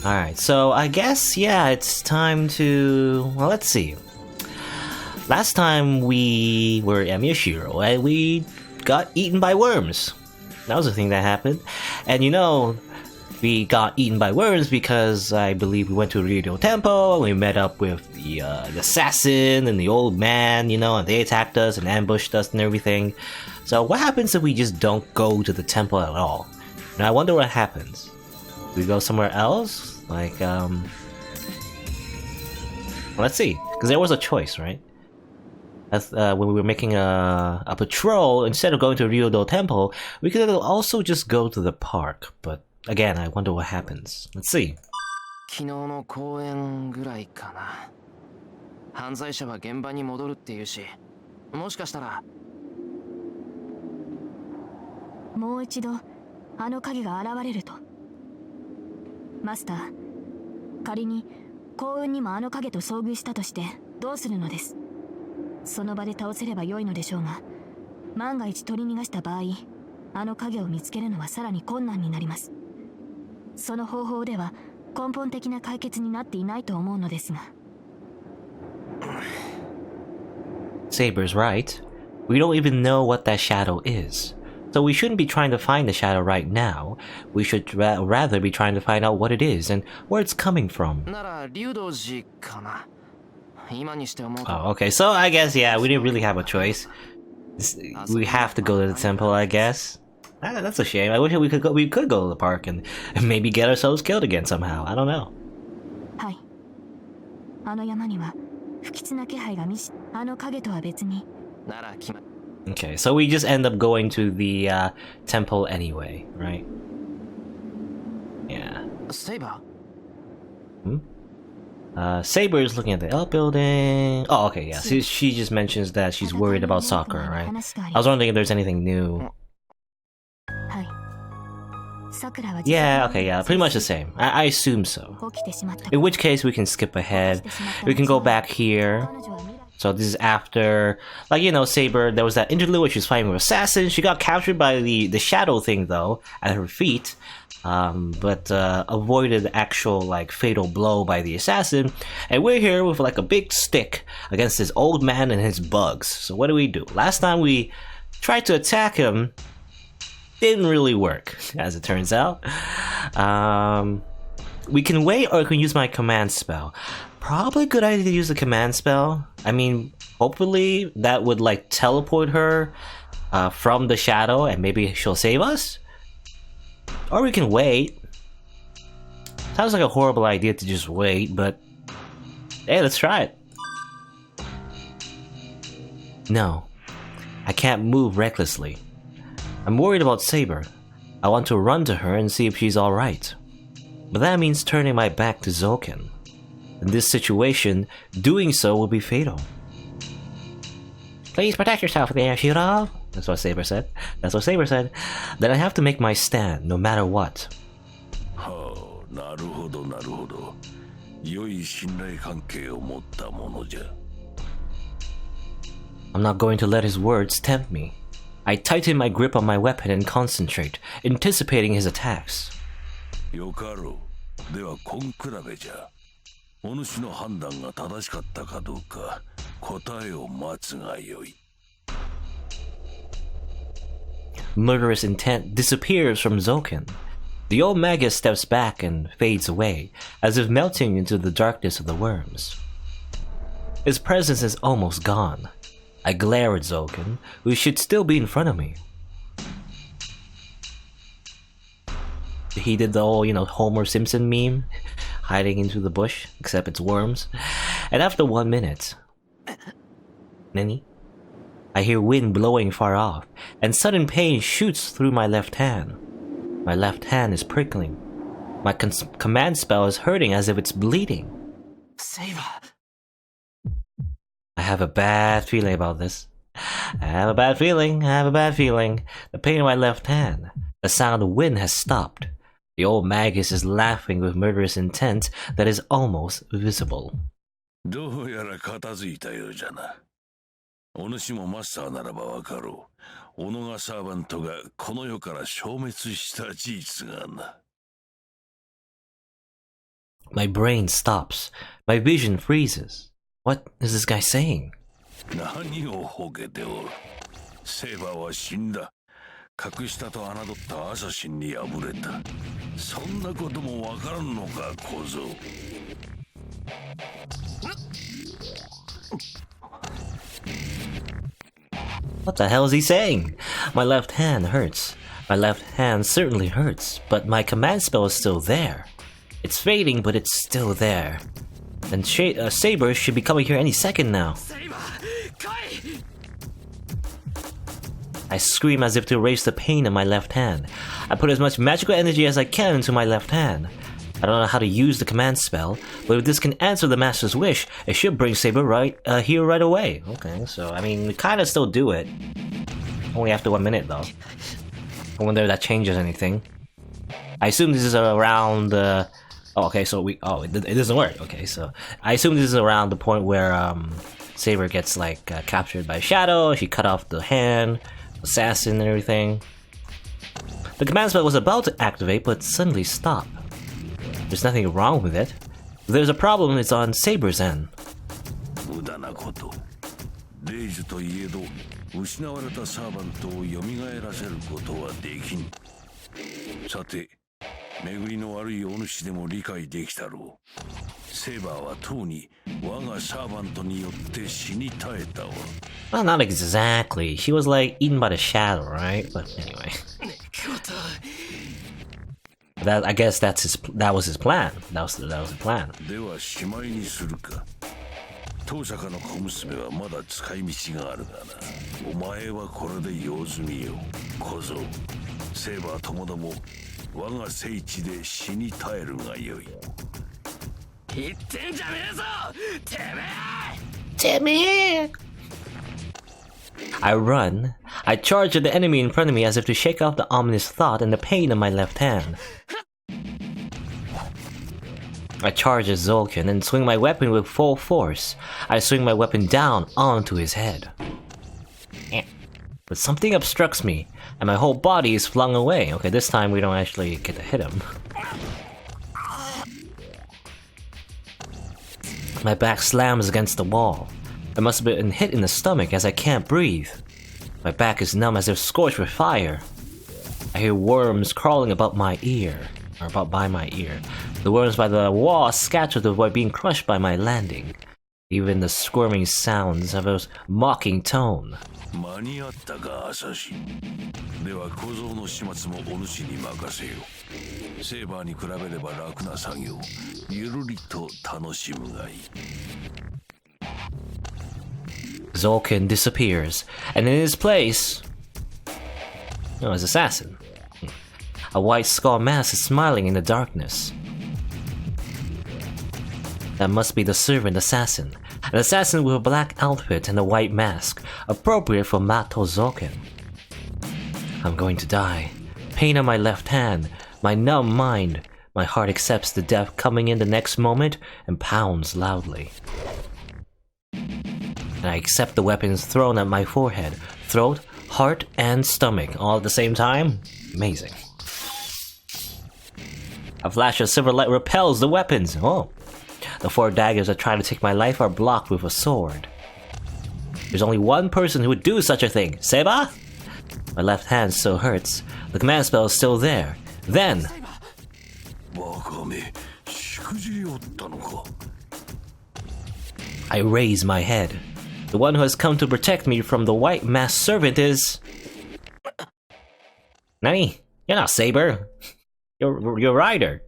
Alright, so I guess, yeah, it's time to... Well, let's see. Last time we were Miyashiro, and we got eaten by worms. That was a thing that happened. And you know, we got eaten by worms because I believe we went to Ryo Temple, and we met up with the assassin and the old man, you know, and they attacked us and ambushed us and everything. So what happens if we just don't go to the temple at all? And I wonder what happens. We go somewhere else? Like, let's see. Because there was a choice, right? As, when we were making a patrol, instead of going to Ryo Temple, we could also just go to the park. But again, I wonder what happens. Let's see. 昨日の公園ぐらいかな。犯罪者は現場に戻るっていうし、もしかしたらもう一度あの影が現れると。マスター、仮に幸運にもあの影と遭遇したとしてどうするのです。その場で倒せれば良いのでしょうが、万が一取り逃がした場合、あの影を見つけるのはさらに困難になります。その方法では根本的な解決になっていないと思うのですが。Saber's right. We don't even know what that shadow is. So we shouldn't be trying to find the shadow right now. We should rather be trying to find out what it is and where it's coming from. なら竜道寺かな。今にして思うと。Oh, okay. So I guess, yeah, we didn't really have a choice. We have to go to the temple, I guess. That's a shame. I wish we could go to the park and maybe get ourselves killed again somehow. I don't know. はい。あの山には不吉な気配が見し、あの影とは別に。なら決ま。Okay, so we just end up going to the temple anyway, right? Yeah. Saber? Saber is looking at the outbuilding. Oh, okay, yeah. She just mentions that she's worried about soccer, right? I was wondering if there's anything new. Yeah, okay, yeah, pretty much the same. I assume so. In which case, we can skip ahead. We can go back here. So this is after, like, you know, Saber, there was that interlude where she was fighting with assassins. She got captured by the shadow thing, though, at her feet. But avoided the actual, like, fatal blow by the assassin. And we're here with, like, a big stick against this old man and his bugs. So what do? Last time we tried to attack him, didn't really work, as it turns out. We can wait, or I can use my command spell. Probably a good idea to use the command spell. I mean, hopefully that would, like, teleport her from the shadow and maybe she'll save us. Or we can wait. Sounds like a horrible idea to just wait, but hey, let's try it. No, I can't move recklessly. I'm worried about Saber. I want to run to her and see if she's alright. But that means turning my back to Zoken. In this situation, doing so will be fatal. Please protect yourself, Miyashiro. That's what Saber said. Then I have to make my stand, no matter what. Oh, なるほど、なるほど。良い信頼関係を持ったものじゃ。I'm not going to let his words tempt me. I tighten my grip on my weapon and concentrate, anticipating his attacks. よかろう。では、根比べじゃ。お主の判断が正しかったかどうか、答えを待つがよい。Murderous intent disappears from Zoken. The old magus steps back and fades away, as if melting into the darkness of the worms. His presence is almost gone. I glare at Zoken, who should still be in front of me. He did the whole, you know, Homer Simpson meme, hiding into the bush, except it's worms. And after 1 minute, Nani? I hear wind blowing far off, and sudden pain shoots through my left hand. My left hand is prickling. My command spell is hurting as if it's bleeding. Saber. I have a bad feeling about this. I have a bad feeling. The pain in my left hand. The sound of wind has stopped. The old magus is laughing with murderous intent that is almost visible. どうやら片付いたようじゃな。お主もマスターならばわかろう。オノガサーバントがこの世から消滅した事実がな。My brain stops. My vision freezes. What is this guy saying? 何をほけておる。セーバーは死んだ。隠したと侮ったアサシンに敗れた。そんなこともわからんのか、小僧。What the hell is he saying? My left hand hurts. My left hand certainly hurts, but my command spell is still there. It's fading, but it's still there. And Saber should be coming here any second now. I scream as if to erase the pain in my left hand. I put as much magical energy as I can into my left hand. I don't know how to use the command spell, but if this can answer the master's wish, it should bring Saber here right away. Okay, so I mean, we kind of still do it. Only after 1 minute though. I wonder if that changes anything. I assume this is around oh, okay, so it doesn't work. Okay, so I assume this is around the point where Saber gets like captured by Shadow. She cut off the hand, assassin, and everything. The command spell was about to activate, but suddenly stopped. There's nothing wrong with it. If there's a problem, it's on Saber's end. 無駄なこと。レイジといえど、失われたサーバントを蘇らせることはできん。さて、巡りの悪いお主でも理解できたろう。セーバーはとうに我がサーバントによって死に絶えたわ。Well, not exactly. She was like eaten by the shadow, right? But anyway. I guess that was his plan. That was the plan. ではしまいにするか。当社の小娘はまだ使い道があるがな。お前はこれで用済みよ。小僧、セーバーともども我が聖地で死に絶えるがよい。言ってんじゃねえぞ、てめえ！ I run. I charge at the enemy in front of me as if to shake off the ominous thought and the pain in my left hand. I charge at Zolkin and swing my weapon with full force. I swing my weapon down onto his head. But something obstructs me, and my whole body is flung away. Okay, this time we don't actually get to hit him. My back slams against the wall. I must have been hit in the stomach as I can't breathe. My back is numb as if scorched with fire. I hear worms crawling about my ear, or about by my ear. The worms by the wall scatter to avoid being crushed by my landing. Even the squirming sounds have a mocking tone. 間に合ったか、アサシン。では小僧の始末もお主に任せよ。セーバーに比べれば楽な作業。ゆるりと楽しむがいい。Zolkin disappears, and in his place, his assassin. A white skull mask is smiling in the darkness. That must be the servant assassin. An assassin with a black outfit and a white mask, appropriate for Mato Zolkin. I'm going to die. Pain on my left hand, my numb mind. My heart accepts the death coming in the next moment and pounds loudly. And I accept the weapons thrown at my forehead, throat, heart, and stomach all at the same time? Amazing. A flash of silver light repels the weapons. Oh. The 4 daggers that try to take my life are blocked with a sword. There's only one person who would do such a thing. Seba? My left hand still hurts. The command spell is still there. Then... I raise my head. The one who has come to protect me from the white masked servant is... Nani? You're not Saber. You're Ryder.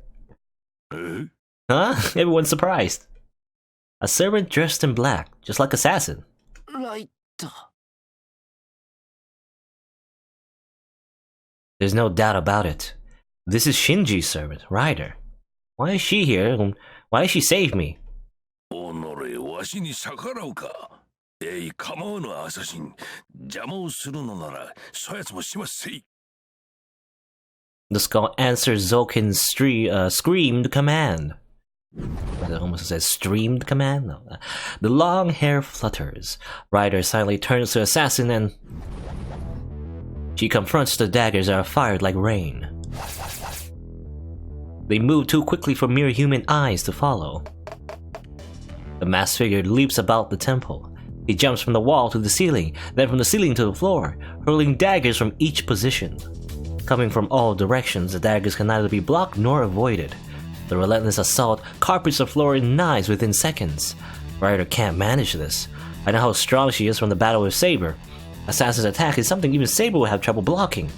Huh? Everyone's surprised. A servant dressed in black, just like Assassin. There's no doubt about it. This is Shinji's servant, Ryder. Why is she here? Why did she save me? The skull answers Zolkin's screamed command. It almost says streamed command? No. The long hair flutters. Ryder silently turns to Assassin and... she confronts the daggers that are fired like rain. They move too quickly for mere human eyes to follow. The masked figure leaps about the temple. He jumps from the wall to the ceiling, then from the ceiling to the floor, hurling daggers from each position. Coming from all directions, the daggers can neither be blocked nor avoided. The relentless assault carpets the floor in knives within seconds. Ryder can't manage this. I know how strong she is from the battle with Saber. Assassin's attack is something even Saber would have trouble blocking.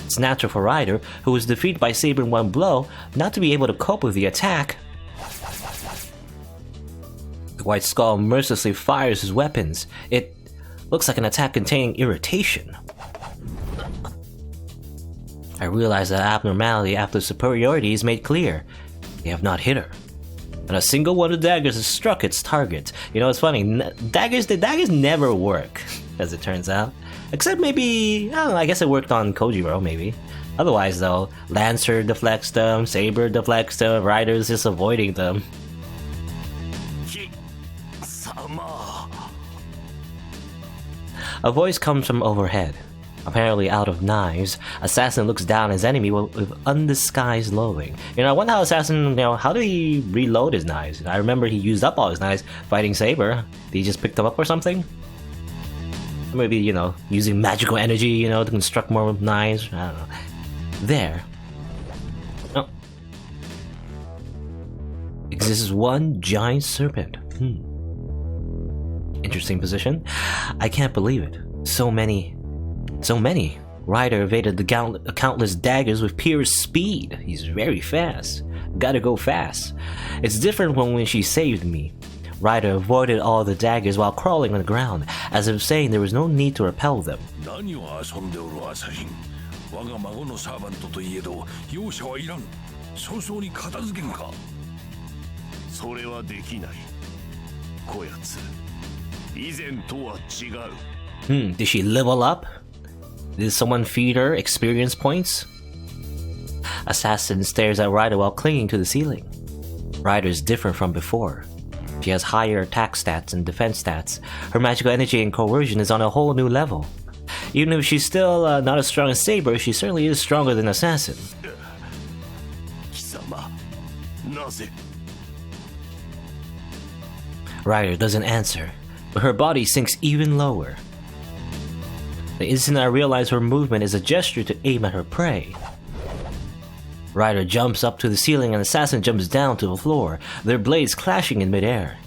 It's natural for Ryder, who was defeated by Saber in one blow, not to be able to cope with the attack. The White Skull mercilessly fires his weapons. It looks like an attack containing irritation. I realize that abnormality after superiority is made clear. They have not hit her. And a single one of the daggers has struck its target. You know, it's funny, the daggers never work, as it turns out. Except maybe, I don't know, I guess it worked on Kojiro, maybe. Otherwise though, Lancer deflects them, Saber deflects them, Ryder's just avoiding them. A voice comes from overhead. Apparently out of knives, Assassin looks down at his enemy with undisguised loathing. You know, I wonder how Assassin, how did he reload his knives? I remember he used up all his knives fighting Saber. Did he just pick them up or something? Maybe, using magical energy, to construct more knives? I don't know. There. Oh. Exists one giant serpent. Interesting position. I can't believe it. So many. Ryder evaded the countless daggers with pure speed. He's very fast. Gotta go fast. It's different when she saved me. Ryder avoided all the daggers while crawling on the ground, as if saying there was no need to repel them. Did she level up? Did someone feed her experience points? Assassin stares at Ryder while clinging to the ceiling. Ryder is different from before. She has higher attack stats and defense stats. Her magical energy and coercion is on a whole new level. Even if she's still not as strong as Saber, she certainly is stronger than Assassin. Ryder doesn't answer, but her body sinks even lower. The instant I realize her movement is a gesture to aim at her prey. Ryder jumps up to the ceiling and Assassin jumps down to the floor, their blades clashing in midair.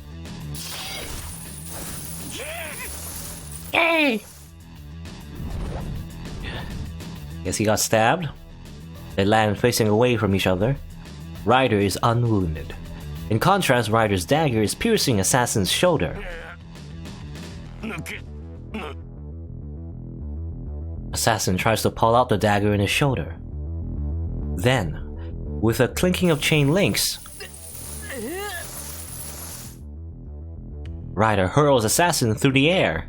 Guess he got stabbed? They land facing away from each other. Ryder is unwounded. In contrast, Ryder's dagger is piercing Assassin's shoulder. Assassin tries to pull out the dagger in his shoulder. Then, with a clinking of chain links, Ryder hurls Assassin through the air.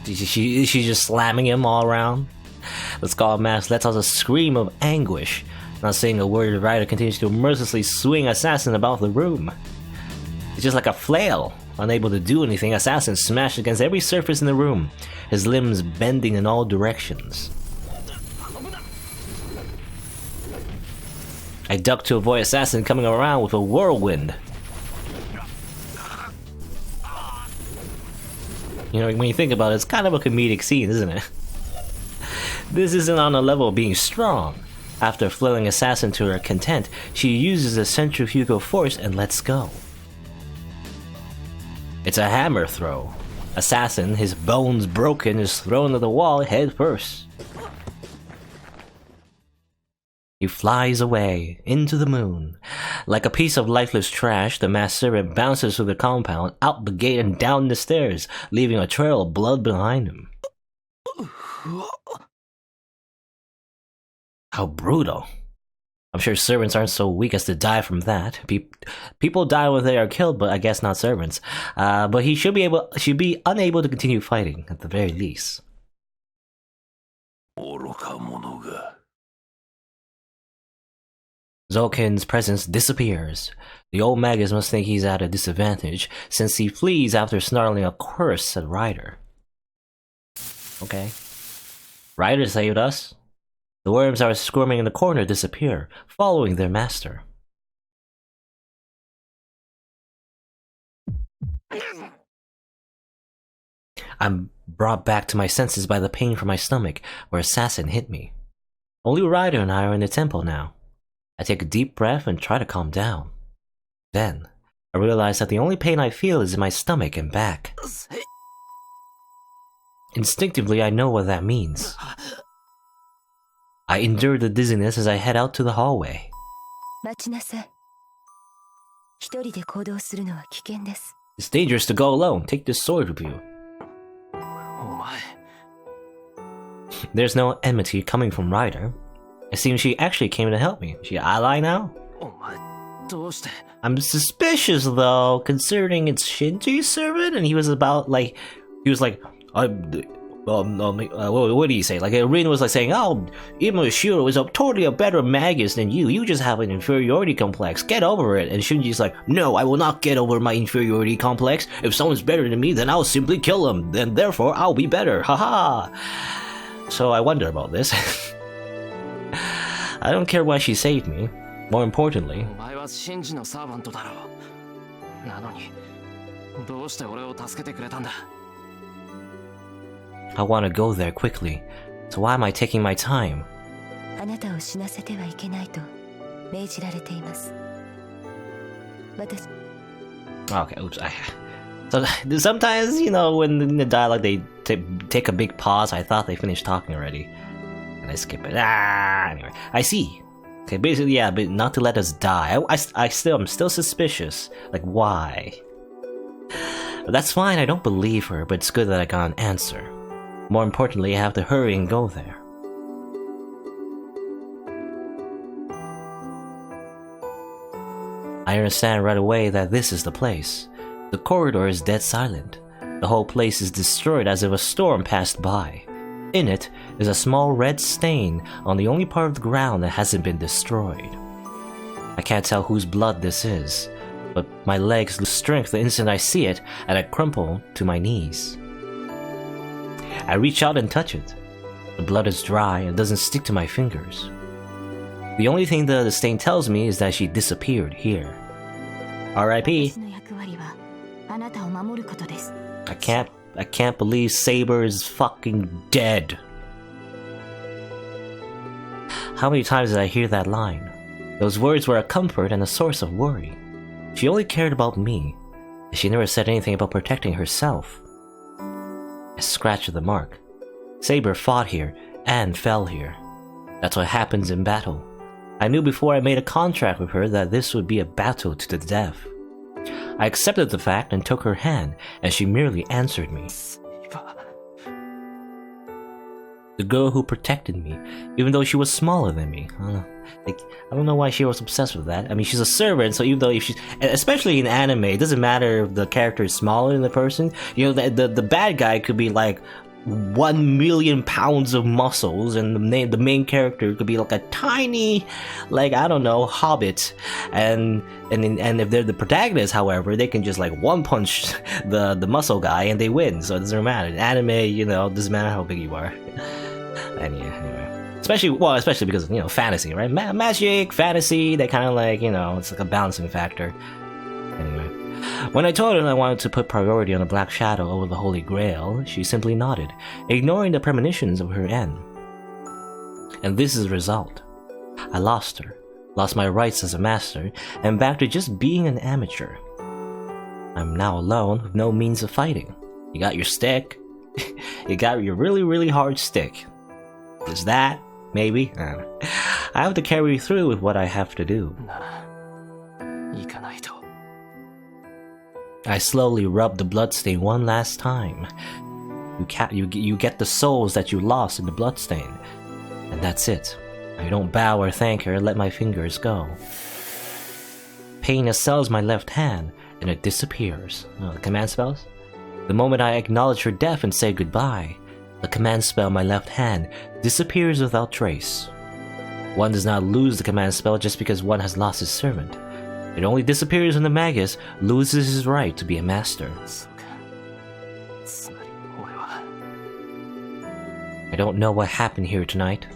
She's just slamming him all around. The Skull Mask lets out a scream of anguish. Not saying a word, Ryder continues to mercilessly swing Assassin about the room. It's just like a flail. Unable to do anything, Assassin smashed against every surface in the room, his limbs bending in all directions. I duck to avoid Assassin coming around with a whirlwind. When you think about it, it's kind of a comedic scene, isn't it? This isn't on a level of being strong. After flailing Assassin to her content, she uses a centrifugal force and lets go. It's a hammer throw. Assassin, his bones broken, is thrown to the wall head first. He flies away, into the moon. Like a piece of lifeless trash, the masked servant bounces through the compound, out the gate and down the stairs, leaving a trail of blood behind him. How brutal. I'm sure servants aren't so weak as to die from that. People die when they are killed, but I guess not servants. But he should be unable to continue fighting, at the very least. Zolkin's presence disappears. The old Magus must think he's at a disadvantage, since he flees after snarling a curse at Ryder. Okay. Ryder saved us. The worms that were squirming in the corner disappear, following their master. I'm brought back to my senses by the pain from my stomach where Assassin hit me. Only Ryder and I are in the temple now. I take a deep breath and try to calm down. Then, I realize that the only pain I feel is in my stomach and back. Instinctively, I know what that means. I endure the dizziness as I head out to the hallway. It's dangerous to go alone. Take this sword with you. There's no enmity coming from Ryder. It seems she actually came to help me. Is she an ally now? I'm suspicious though, considering it's Shinji's servant, and he was like, what do you say? Like, Rin was like saying, oh, Imashiro is totally a better magus than you. You just have an inferiority complex. Get over it. And Shinji's like, no, I will not get over my inferiority complex. If someone's better than me, then I'll simply kill them. Then therefore, I'll be better. Haha. So I wonder about this. I don't care why she saved me. More importantly, I want to go there quickly. So why am I taking my time? Okay, oops. So sometimes, you know, when in the dialogue they take a big pause, I thought they finished talking already. And I skip it. Anyway, I see. Okay, basically, yeah, but not to let us die. I'm still suspicious. Like, why? But that's fine, I don't believe her, but it's good that I got an answer. More importantly, I have to hurry and go there. I understand right away that this is the place. The corridor is dead silent. The whole place is destroyed as if a storm passed by. In it is a small red stain on the only part of the ground that hasn't been destroyed. I can't tell whose blood this is, but my legs lose strength the instant I see it, and I crumple to my knees. I reach out and touch it. The blood is dry and doesn't stick to my fingers. The only thing the stain tells me is that she disappeared here. R.I.P. I can't believe Saber is fucking dead. How many times did I hear that line? Those words were a comfort and a source of worry. She only cared about me. She never said anything about protecting herself. I scratched the mark. Saber fought here and fell here. That's what happens in battle. I knew before I made a contract with her that this would be a battle to the death. I accepted the fact and took her hand, and she merely answered me. The girl who protected me, even though she was smaller than me. I don't know why she was obsessed with that. I mean, she's a servant, so even though if she's, especially in anime, it doesn't matter if the character is smaller than the person. You know, the bad guy could be like 1 million pounds of muscles, and the main character could be like a tiny, like, I don't know, hobbit. And if they're the protagonist, however, they can just like one punch the muscle guy and they win. So it doesn't matter. In anime, you know, it doesn't matter how big you are. Anyway, especially because, you know, fantasy, right? Magic, fantasy, they kind of like, you know, it's like a balancing factor. Anyway, when I told her I wanted to put priority on the Black Shadow over the Holy Grail, she simply nodded, ignoring the premonitions of her end. And this is the result. I lost her, lost my rights as a master, and back to just being an amateur. I'm now alone with no means of fighting. You got your stick. You got your really, really hard stick. Is that? Maybe? I have to carry through with what I have to do. I slowly rub the bloodstain one last time. You get the souls that you lost in the bloodstain. And that's it. I don't bow or thank her, let my fingers go. Pain assails my left hand, and it disappears. Oh, the command spells? The moment I acknowledge her death and say goodbye, the command spell in my left hand disappears without trace. One does not lose the command spell just because one has lost his servant. It only disappears when the magus loses his right to be a master. I don't know what happened here tonight.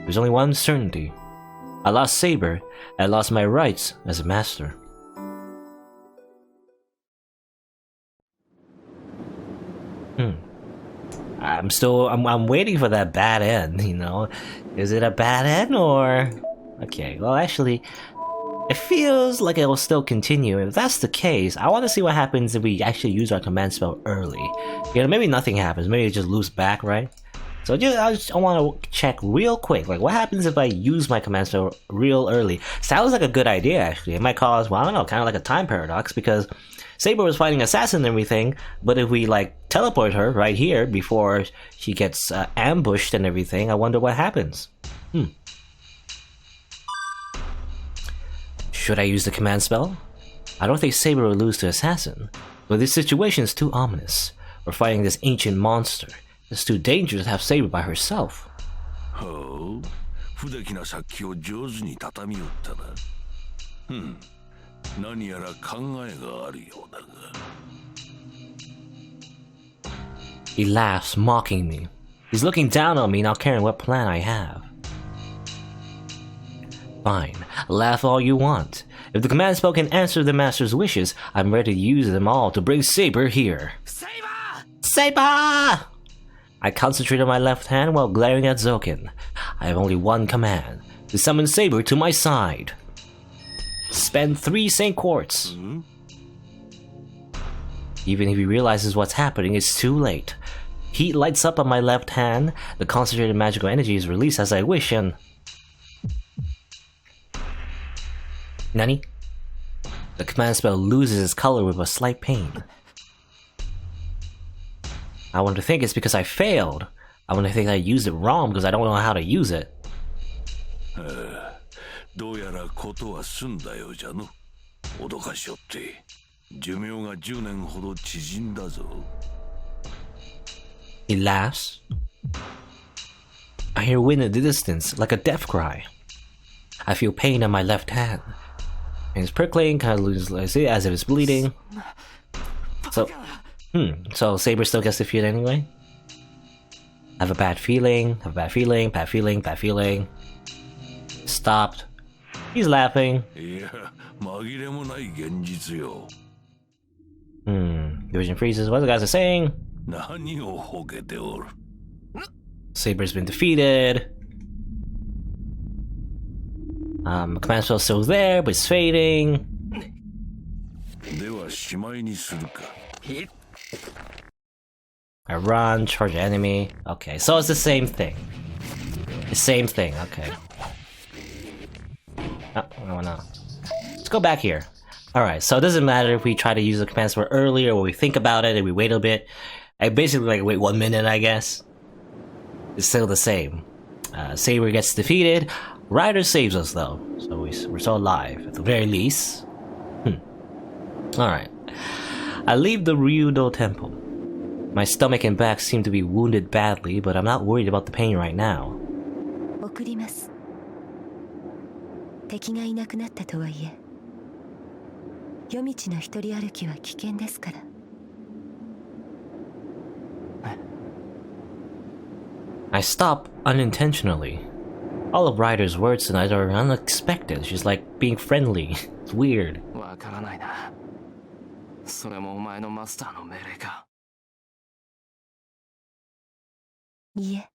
There's only one certainty. I lost Saber, and I lost my rights as a master. I'm waiting for that bad end, you know? Is it a bad end or... Okay, well actually, it feels like it will still continue. If that's the case, I want to see what happens if we actually use our command spell early. You know, maybe nothing happens, maybe it just loops back, right? So I want to check real quick, like what happens if I use my command spell real early? Sounds like a good idea actually. It might cause, well I don't know, kind of like a time paradox because Saber was fighting assassin and everything, but if we like teleport her right here before she gets ambushed and everything, I wonder what happens. Should I use the command spell? I don't think Saber will lose to assassin, but this situation is too ominous. We're fighting this ancient monster. It's too dangerous to have Saber by herself. Oh, 不出な殺気を上手に畳み寄ったな。何やら考えがあるようだが。He laughs, mocking me. He's looking down on me, not caring what plan I have. Fine, laugh all you want. If the command spell can answer the master's wishes, I'm ready to use them all to bring Saber here. Saber! Saber! I concentrate on my left hand while glaring at Zoken. I have only one command, to summon Saber to my side. Spend 3 Saint Quartz. Even if he realizes what's happening, it's too late. Heat lights up on my left hand, the concentrated magical energy is released as I wish and... Nani? The command spell loses its color with a slight pain. I want to think it's because I failed. I want to think I used it wrong because I don't know how to use it. どうやらことは済んだようじゃの。脅かしおって、寿命が10年ほど縮んだぞ。He laughs. I hear wind in the distance, like a death cry. I feel pain on my left hand. And it's prickling, kind of loses as if it's bleeding. So Saber still gets defeated anyway? I have a bad feeling, bad feeling. Stopped. He's laughing. Division freezes. What the guys are saying? Saber's been defeated. Command spell's still there, but it's fading. I run, charge enemy. Okay, so it's the same thing. The same thing, okay. Oh no. Let's go back here. Alright, so it doesn't matter if we try to use the command spell earlier or we think about it and we wait a bit. I basically like wait 1 minute, I guess. It's still the same. Saber gets defeated. Ryder saves us though, so we're still alive at the very least. Alright. I leave the Ryudo temple. My stomach and back seem to be wounded badly, but I'm not worried about the pain right now. 送ります。敵がいなくなったとはいえ、夜道の一人歩きは危険ですから。I stop unintentionally. All of Ryder's words tonight are unexpected. She's like being friendly. It's weird. わからないな。それもお前のマスターの命令か。いえ、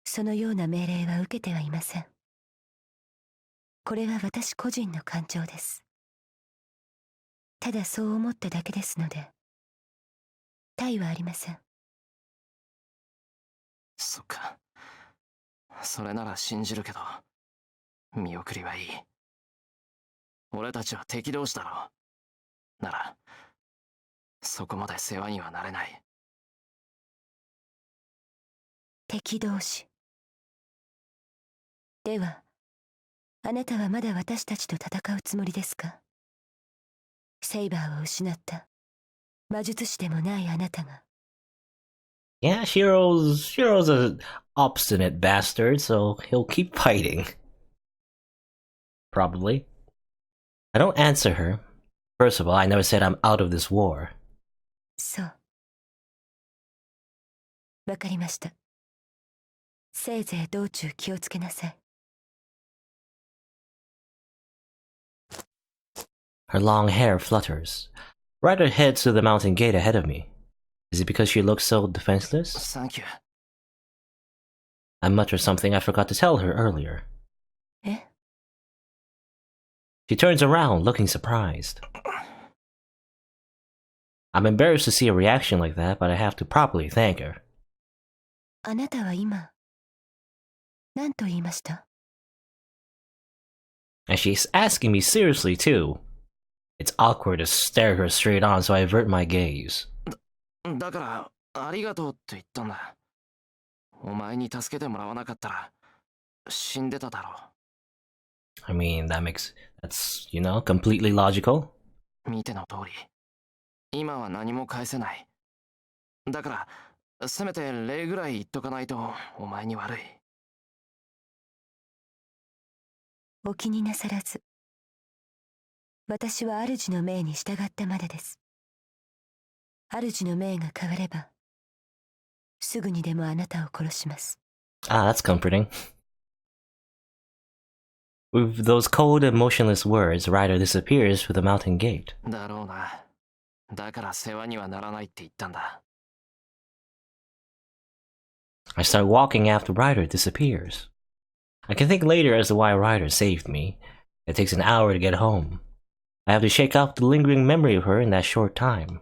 そのような命令は受けてはいません。これは私個人の感情です。ただそう思っただけですので、他はありません。そっか。それなら信じるけど、見送りはいい。俺たちは敵同士だろう。なら、そこまで世話にはなれない。敵同士。では、あなたはまだ私たちと戦うつもりですか？セイバーを失った魔術師でもないあなたが。Yeah, Shiro's an obstinate bastard, so he'll keep fighting. Probably. I don't answer her. First of all, I never said I'm out of this war. そう。わかりました。せいぜい道中気をつけなさい。 Her long hair flutters. Ryder heads to the mountain gate ahead of me. Is it because she looks so defenseless? Thank you. I mutter something I forgot to tell her earlier. え? She turns around, looking surprised. I'm embarrassed to see a reaction like that, but I have to properly thank her. あなたは今、何と言いました? And she's asking me seriously, too. It's awkward to stare her straight on, so I avert my gaze. だから、ありがとうって言ったんだ。お前に助けてもらわなかったら、死んでただろう。I mean, that's, completely logical. 見ての通り、今は何も返せない。だから、せめて礼ぐらい言っとかないと、お前に悪い。お気になさらず。私は主の命に従ったまでです。主の命が変われば、すぐにでもあなたを殺します。Ah, that's comforting. With those cold and motionless words, Ryder disappears through the mountain gate. だろうな。だから世話にはならないって言ったんだ。I start walking after Ryder disappears. I can think later as to why Ryder saved me. It takes an hour to get home. I have to shake off the lingering memory of her in that short time.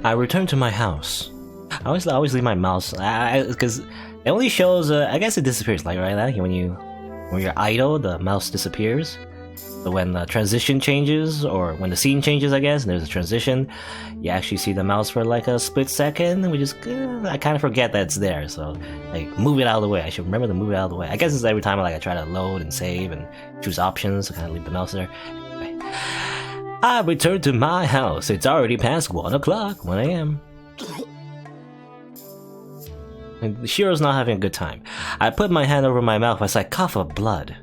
I return to my house. I always leave my mouse because it only shows. I guess it disappears like when you're idle, the mouse disappears. So when the transition changes, or when the scene changes, I guess, and there's a transition, you actually see the mouse for like a split second, which is good. I kind of forget that it's there, so like move it out of the way. I should remember to move it out of the way. I guess it's every time I try to load and save and choose options, I kind of leave the mouse there. Anyway, I return to my house. It's already past 1 o'clock, 1 a.m. And Shiro's not having a good time. I put my hand over my mouth as I cough up blood.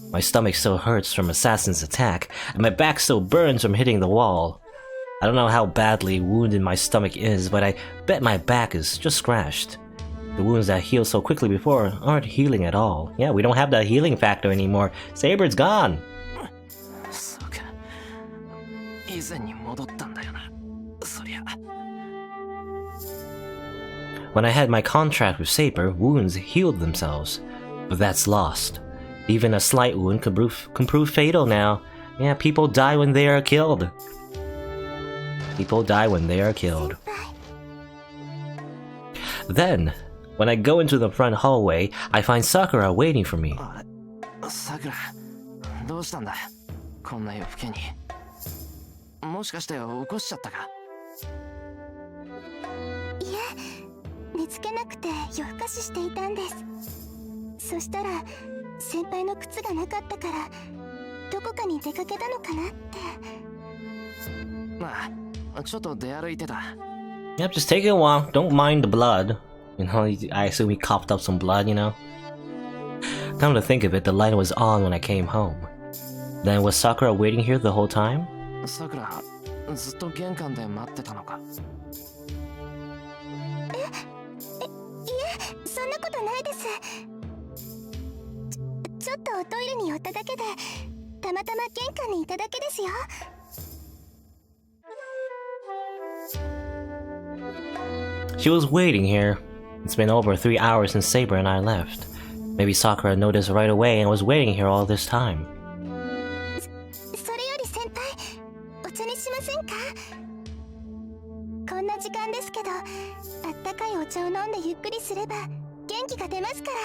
My stomach still hurts from Assassin's attack, and my back still burns from hitting the wall. I don't know how badly wounded my stomach is, but I bet my back is just scratched. The wounds that healed so quickly before aren't healing at all. Yeah, we don't have that healing factor anymore. Saber's gone! そうか。以前に戻ったんだよな。そりゃ。When I had my contract with Saber, wounds healed themselves. But that's lost. Even a slight wound can prove fatal now. Yeah, people die when they are killed. People die when they are killed. Then, when I go into the front hallway, I find Sakura waiting for me. さくら、どうしたんだ？こんな夜更けに。もしかして起こしちゃったか？いえ、寝つけなくて夜更かししていたんです。そしたら先輩の靴がなかったからどこかに出かけたのかなって。まあ、ちょっと出歩いてた。Yep, just take it a walk. Don't mind the blood. I assume he coughed up some blood, Come to think of it, the light was on when I came home. Then was Sakura waiting here the whole time? さくら、ずっと玄関で待ってたのか？いえ、そんなことないです。ちょっとおトイレに寄っただけで、たまたま玄関にいただけですよ。She was waiting here. It's been over 3 hours since Saber and I left. Maybe Sakura noticed right away and was waiting here all this time. それより先輩、お茶にしませんか？こんな時間ですけど、あったかいお茶を飲んでゆっくりすれば元気が出ますから。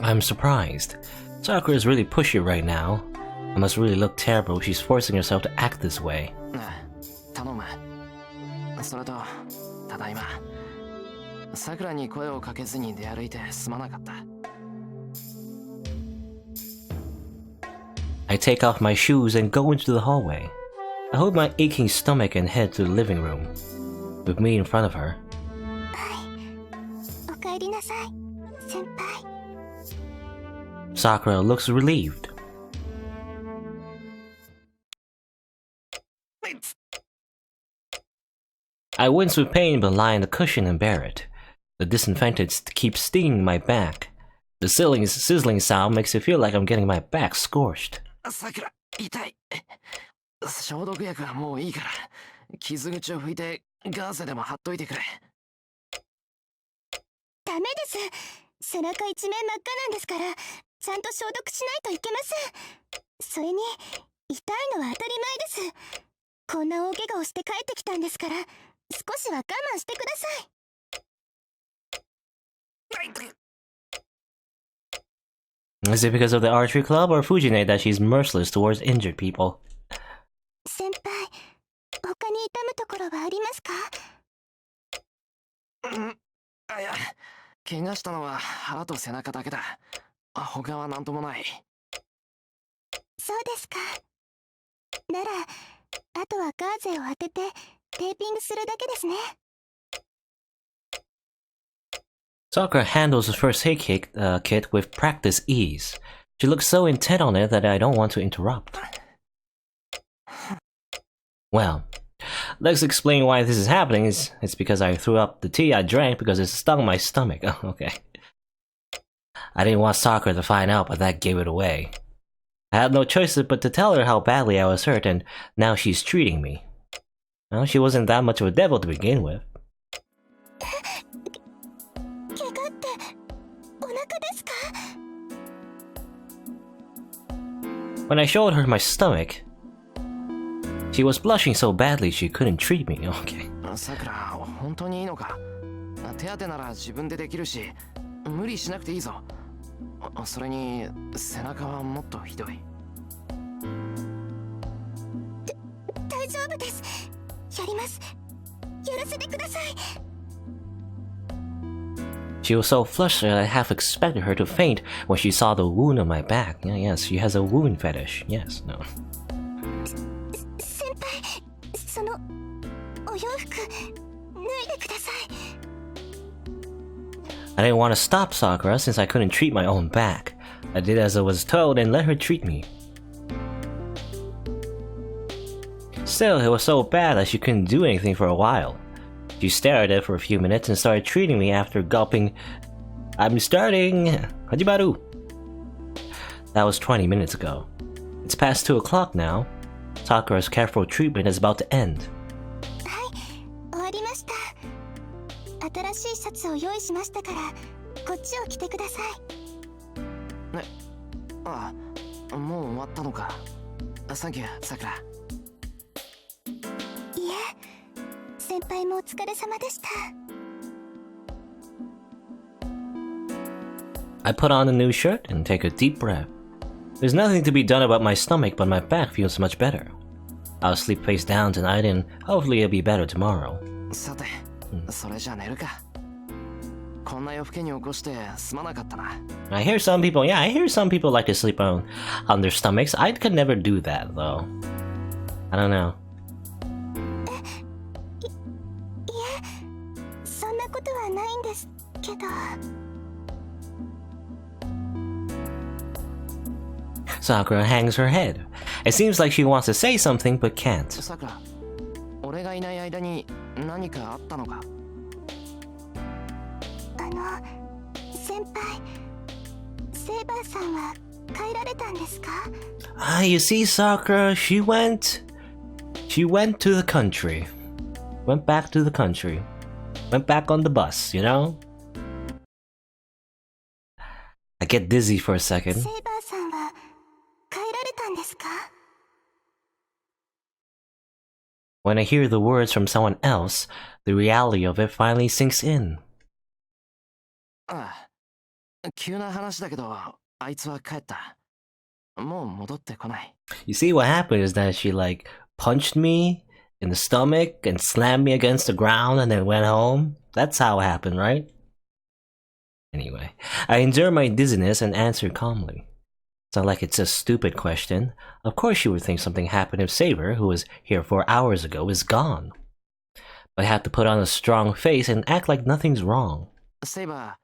I'm surprised. Sakura is really pushy right now. It must really look terrible if she's forcing herself to act this way. 頼む。それと、ただいま。さくらに声をかけずに出歩いてすまなかった。I take off my shoes and go into the hallway. I hold my aching stomach and head to the living room, with me in front of her. はい、おかえりなさい、先輩。Sakura looks relieved. I wince with pain but lie on the cushion and bear it. The disinfectant keeps stinging my back. The sizzling sound makes it feel like I'm getting my back scorched. さくら、痛い。消毒薬はもういいから、傷口を拭いてガーゼでも貼っといてくれ。ダメです。背中一面真っ赤なんですから、ちゃんと消毒しないといけません。それに、痛いのは当たり前です。こんな大怪我をして帰ってきたんですから、少しは我慢してください。Is it because of the archery club or Fujine that she's merciless towards injured people? 先輩、他に痛むところはありますか？いや、怪我したのは腹と背中だけだ。他は何ともない。そうですか。なら、あとはガーゼを当ててテーピングするだけですね。Sakura handles the first aid kit with practiced ease. She looks so intent on it that I don't want to interrupt. Well, let's explain why this is happening. It's because I threw up the tea I drank because it stung my stomach. Oh, okay. I didn't want Sakura to find out, but that gave it away. I had no choice but to tell her how badly I was hurt, and now she's treating me. Well, she wasn't that much of a devil to begin with. 怪我ってお腹ですか？ When I showed her my stomach, she was blushing so badly she couldn't treat me. Okay. さくら、本当にいいのか？手当てなら自分でできるし、無理しなくていいぞ。それに背中はもっとひどい。大丈夫です。やります。やらせてください。She was so flushed that I half expected her to faint when she saw the wound on my back. Yes, she has a wound fetish. Yes, no. 先輩、そのお洋服脱いでください。I didn't want to stop Sakura since I couldn't treat my own back. I did as I was told and let her treat me. Still, it was so bad that she couldn't do anything for a while. She stared at it for a few minutes and started treating me after gulping, "I'm starting! Hajimaru!" That was 20 minutes ago. It's past 2 o'clock now. Sakura's careful treatment is about to end. はい、終わりました。新しいシャツを用意しましたから、こっちを着てください。ああ、もう終わったのか。サンキュー、さくら。いえ、先輩もお疲れ様でした。I put on a new shirt and take a deep breath. There's nothing to be done about my stomach, but my back feels much better. I'll sleep face down tonight and hopefully it'll be better tomorrow. さて、それじゃ寝るか。こんな夜更けに起こしてすまなかったな。I hear some people like to sleep on their stomachs. I could never do that though. I don't know. いえ、そんなことはないんですけど。Sakura hangs her head. It seems like she wants to say something but can't. さくら、俺がいない間に何かあったのか？先輩、セイバーさんは帰られたんですか？ You see, Sakura, she went to the country. Went back to the country. Went back on the bus, you know? I get dizzy for a second. セイバーさんは帰られたんですか？ When I hear the words from someone else, the reality of it finally sinks in. ああ、急な話だけど、あいつは帰った。もう戻ってこない。You see, what happened is that she like punched me in the stomach and slammed me against the ground and then went home. That's how it happened, right? Anyway, I endure my dizziness and answer calmly. It's not like it's a stupid question. Of course she would think something happened if Saber, who was here 4 hours ago, is gone. But I have to put on a strong face and act like nothing's wrong. セイバ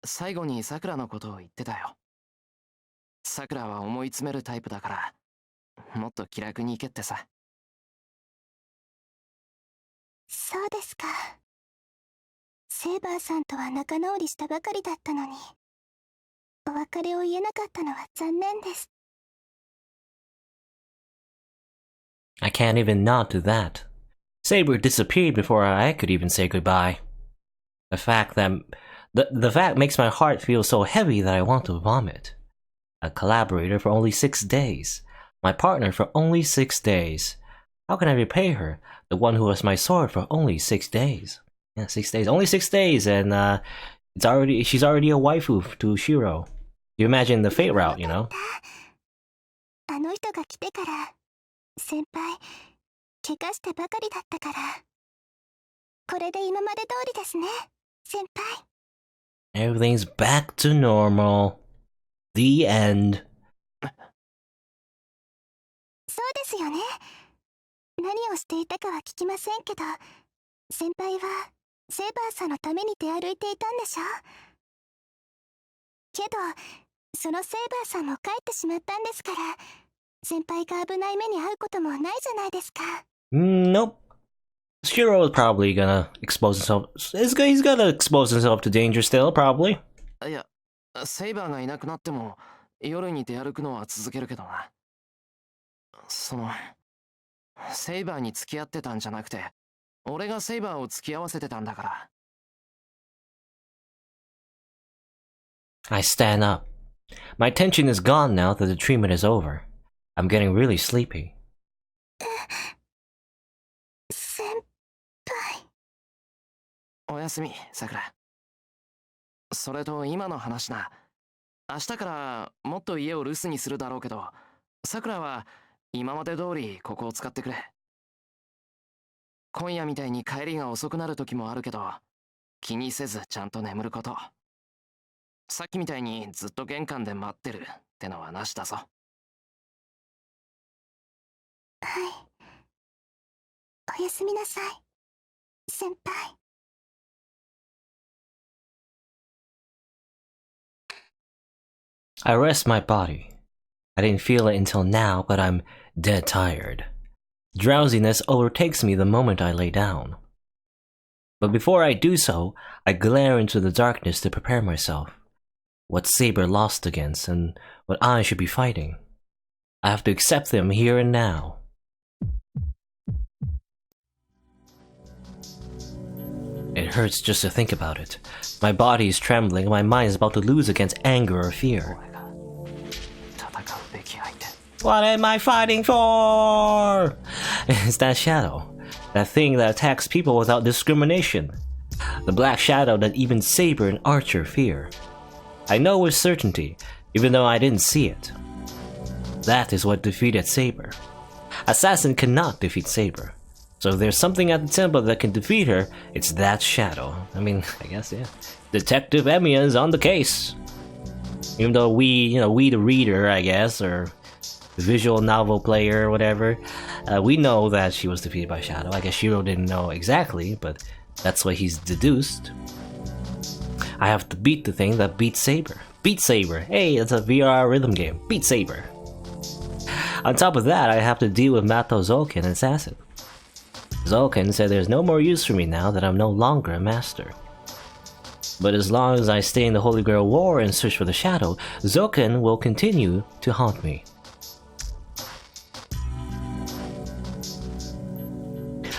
ー、最後にさくらのことを言ってたよ。さくらは思い詰めるタイプだから、もっと気楽に行けってさ。そうですか。セイバーさんとは仲直りしたばかりだったのに、お別れを言えなかったのは残念です。I can't even nod to that. Saber disappeared before I could even say goodbye. The fact makes my heart feel so heavy that I want to vomit. A collaborator for only 6 days. My partner for only 6 days. How can I repay her, the one who was my sword, for only 6 days? Yeah, 6 days. Only 6 days, and she's already a waifu to Shiro. You imagine the fate route, you know? あの人が来てから、先輩、怪我してばかりだったから。これで今まで通りですね、先輩。Everything's back to normal. The end. そうですよね。何をしていたかは聞きませんけど、先輩はセイバーさんのために出歩いていたんでしょ？けど、そのセイバーさんも帰ってしまったんですから、先輩が危ない目に遭うこともないじゃないですか。Nope. Shiro is probably gonna expose himself. He's gonna expose himself to danger still, probably. いや、セイバーがいなくなっても夜に出歩くのは続けるけどな。セイバーに付き合ってたんじゃなくて、俺がセイバーを付き合わせてたんだから。I stand up. My tension is gone now that the treatment is over. I'm getting really sleepy. 先輩。おやすみ、さくら。それと今の話な。明日からもっと家を留守にするだろうけど、さくらは今まで通りここを使ってくれ。今夜みたいに帰りが遅くなる時もあるけど、気にせずちゃんと眠ること。さっきみたいにずっと玄関で待ってるってのはなしだぞ。はい。おやすみなさい、先輩。I rest my body. I didn't feel it until now, but I'm dead tired. Drowsiness overtakes me the moment I lay down. But before I do so, I glare into the darkness to prepare myself. What Saber lost against, and what I should be fighting. I have to accept them here and now. It hurts just to think about it. My body is trembling, and my mind is about to lose against anger or fear. What am I fighting for? It's that shadow. That thing that attacks people without discrimination. The black shadow that even Saber and Archer fear. I know with certainty, even though I didn't see it. That is what defeated Saber. Assassin cannot defeat Saber. So if there's something at the temple that can defeat her, it's that shadow. I mean, I guess, yeah. Detective Emiya's on the case. Even though we the reader, I guess, or the visual novel player or whatever, we know that she was defeated by Shadow. I guess Shiro didn't know exactly, but that's what he's deduced. I have to beat the thing that beats Saber. Beat Saber! Hey, it's a VR rhythm game. Beat Saber! On top of that, I have to deal with Mato Zouken and Assassin. Zouken said there's no more use for me now that I'm no longer a master. But as long as I stay in the Holy Grail War and search for the Shadow, Zouken will continue to haunt me.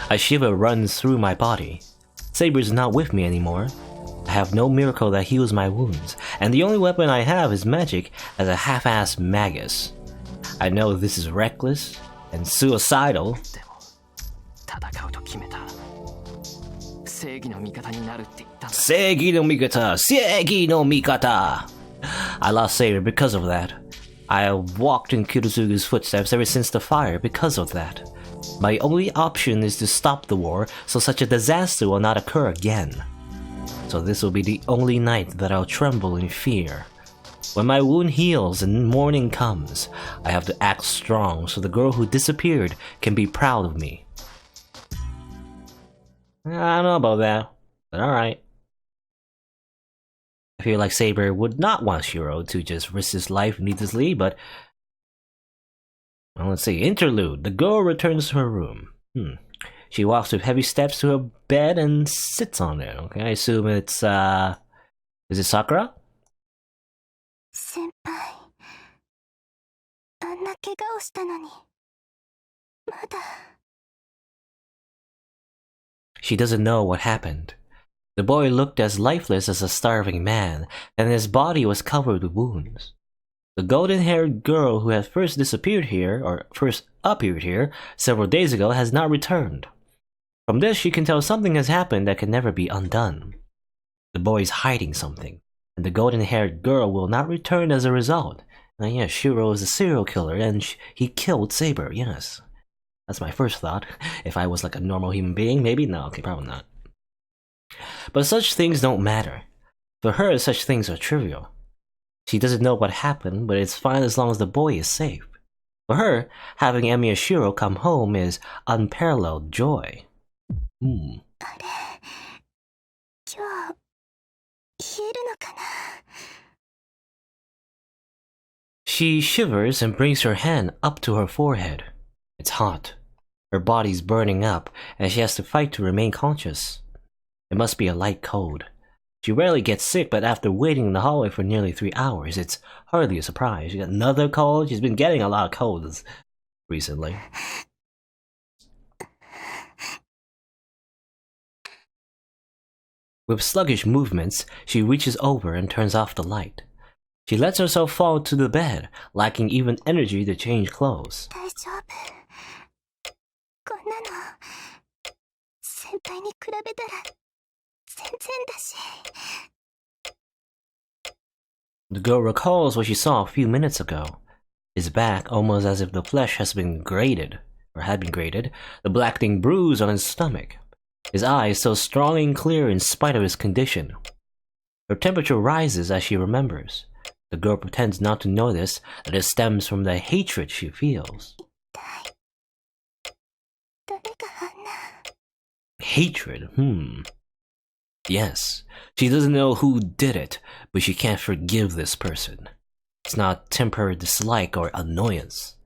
A shiver runs through my body. Saber's not with me anymore. I have no miracle that heals my wounds, and the only weapon I have is magic as a half-assed magus. I know this is reckless and suicidal. Seigi no Mikata! Seigi no Mikata! I lost Saber because of that. I have walked in Kiritsugu's footsteps ever since the fire because of that. My only option is to stop the war so such a disaster will not occur again. So this will be the only night that I'll tremble in fear. When my wound heals and morning comes, I have to act strong so the girl who disappeared can be proud of me. I don't know about that, but alright. I feel like Saber would not want Shiro to just risk his life needlessly, but... Well, let's see. Interlude. The girl returns to her room. She walks with heavy steps to her bed and sits on it. Okay, I assume it's, is it Sakura? 先輩、あんな怪我をしたのに、まだ。She doesn't know what happened. The boy looked as lifeless as a starving man, and his body was covered with wounds. The golden-haired girl who had first disappeared here, or first appeared here, several days ago has not returned. From this, she can tell something has happened that can never be undone. The boy is hiding something, and the golden-haired girl will not return as a result. And yes, Shiro is a serial killer, and he killed Saber, yes. That's my first thought. If I was like a normal human being, maybe? No, okay, probably not. But such things don't matter. For her, such things are trivial. She doesn't know what happened, but it's fine as long as the boy is safe. For her, having Emi and Shiro come home is unparalleled joy. あれ、今日、冷えるのかな。She shivers and brings her hand up to her forehead. It's hot. Her body's burning up, and she has to fight to remain conscious. It must be a light cold. She rarely gets sick, but after waiting in the hallway for nearly 3 hours, it's hardly a surprise. She got another cold. She's been getting a lot of colds recently. With sluggish movements, she reaches over and turns off the light. She lets herself fall to the bed, lacking even energy to change clothes. 大丈夫。こんなの、先輩に比べたら、全然だし。The girl recalls what she saw a few minutes ago. His back, almost as if the flesh has been grated, or had been grated, the blackening bruise on his stomach. His eyes so strong and clear in spite of his condition. Her temperature rises as she remembers. The girl pretends not to notice that it stems from the hatred she feels. 誰があんな。Hatred, Yes, she doesn't know who did it, but she can't forgive this person. It's not temporary dislike or annoyance.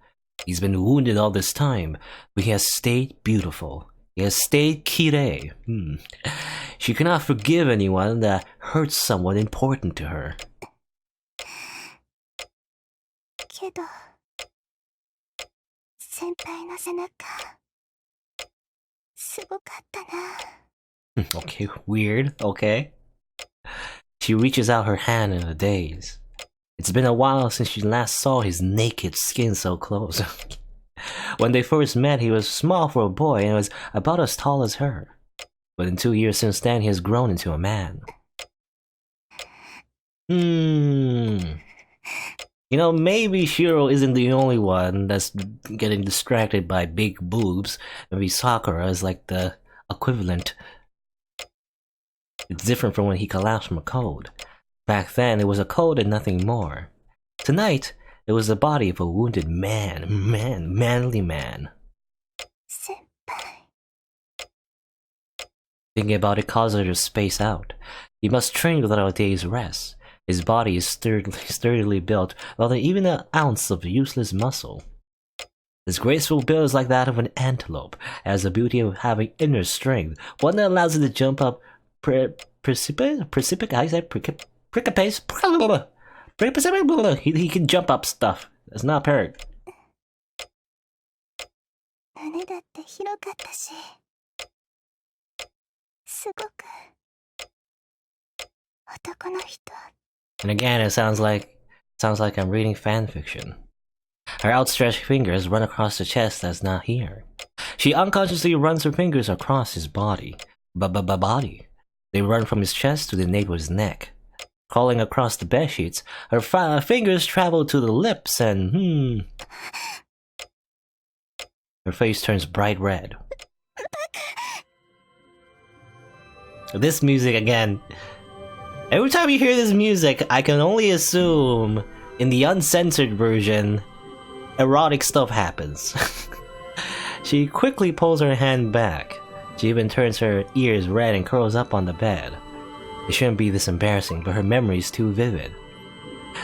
He's been wounded all this time, but he has stayed beautiful. He has stayed kirei. She cannot forgive anyone that hurts someone important to her. けど、先輩の背中、すごかったな。Okay, weird, okay. She reaches out her hand in a daze. It's been a while since she last saw his naked skin so close. When they first met, he was small for a boy and was about as tall as her. But in 2 years since then, he has grown into a man. You know, maybe Shiro isn't the only one that's getting distracted by big boobs. Maybe Sakura is like the equivalent. It's different from when he collapsed from a cold. Back then, it was a cold and nothing more. Tonight, it was the body of a wounded manly man. 先輩。 Thinking about it causes her to space out. He must train without a day's rest. His body is sturdily built, without even an ounce of useless muscle. His graceful build is like that of an antelope, has the beauty of having inner strength, one that allows it to jump up precipice. He can jump up stuff. That's not parrot. 胸だって広かったし、すごく男の人。 And again, it sounds like I'm reading fan fiction. Her outstretched fingers run across the chest that's not here. She unconsciously runs her fingers across his body. Body. They run from his chest to the nape of his neck. Crawling across the bedsheets, her fingers travel to the lips and her face turns bright red. This music again. Every time you hear this music, I can only assume in the uncensored version, erotic stuff happens. She quickly pulls her hand back. She even turns her ears red and curls up on the bed. It shouldn't be this embarrassing, but her memory is too vivid.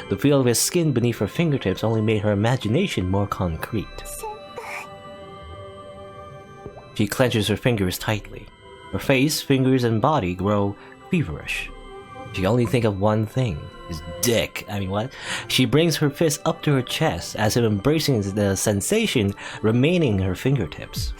The feel of his skin beneath her fingertips only made her imagination more concrete. She clenches her fingers tightly. Her face, fingers, and body grow feverish. She can only think of one thing. His dick. I mean, what? She brings her fist up to her chest as if embracing the sensation remaining in her fingertips.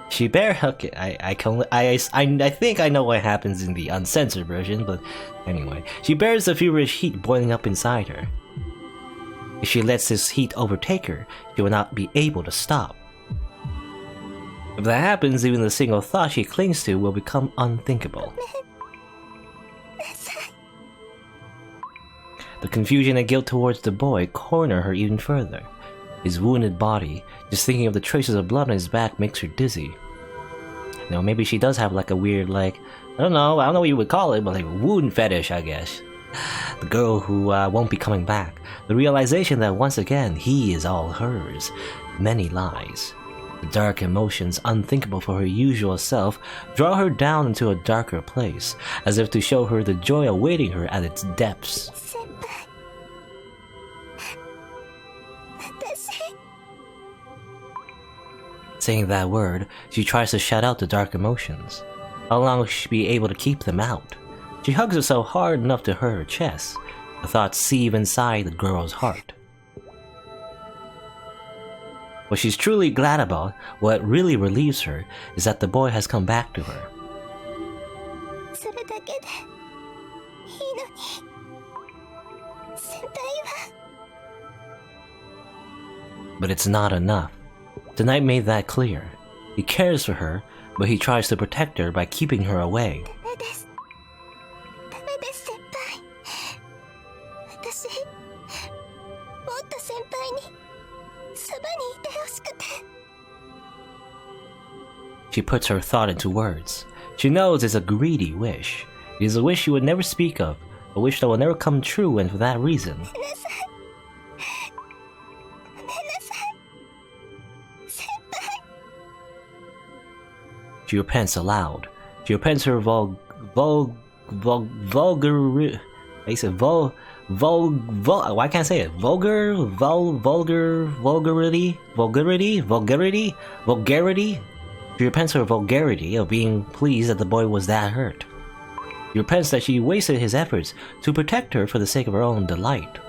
She okay, I think I know what happens in the uncensored version, but anyway. She bears the feverish heat boiling up inside her. If she lets this heat overtake her, she will not be able to stop. If that happens, even the single thought she clings to will become unthinkable. The confusion and guilt towards the boy corner her even further. His wounded body, just thinking of the traces of blood on his back makes her dizzy. You know, maybe she does have like a weird, like, I don't know what you would call it, but like wound fetish, I guess. The girl who won't be coming back. The realization that once again, he is all hers. Many lies. The dark emotions, unthinkable for her usual self, draw her down into a darker place, as if to show her the joy awaiting her at its depths. Saying that word, she tries to shut out the dark emotions. How long will she be able to keep them out? She hugs herself hard enough to hurt her chest. The thoughts seethe inside the girl's heart. What she's truly glad about, what really relieves her, is that the boy has come back to her. But it's not enough. Tonight made that clear. He cares for her, but he tries to protect her by keeping her away. She puts her thought into words. She knows it's a greedy wish. It is a wish she would never speak of, a wish that will never come true, and for that reason. She repents aloud. She repents her why can't I say it? Vulgarity. She repents her vulgarity of being pleased that the boy was that hurt. She repents that she wasted his efforts to protect her for the sake of her own delight.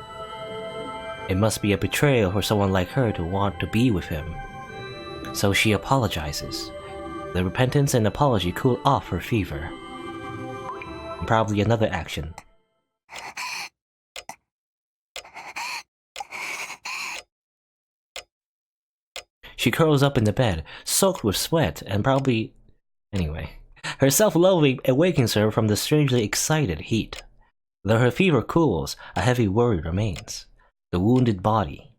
It must be a betrayal for someone like her to want to be with him. So she apologizes. The repentance and apology cool off her fever. And probably another action. She curls up in the bed, soaked with sweat, and probably... Anyway. Her self-loathing awakens her from the strangely excited heat. Though her fever cools, a heavy worry remains. The wounded body.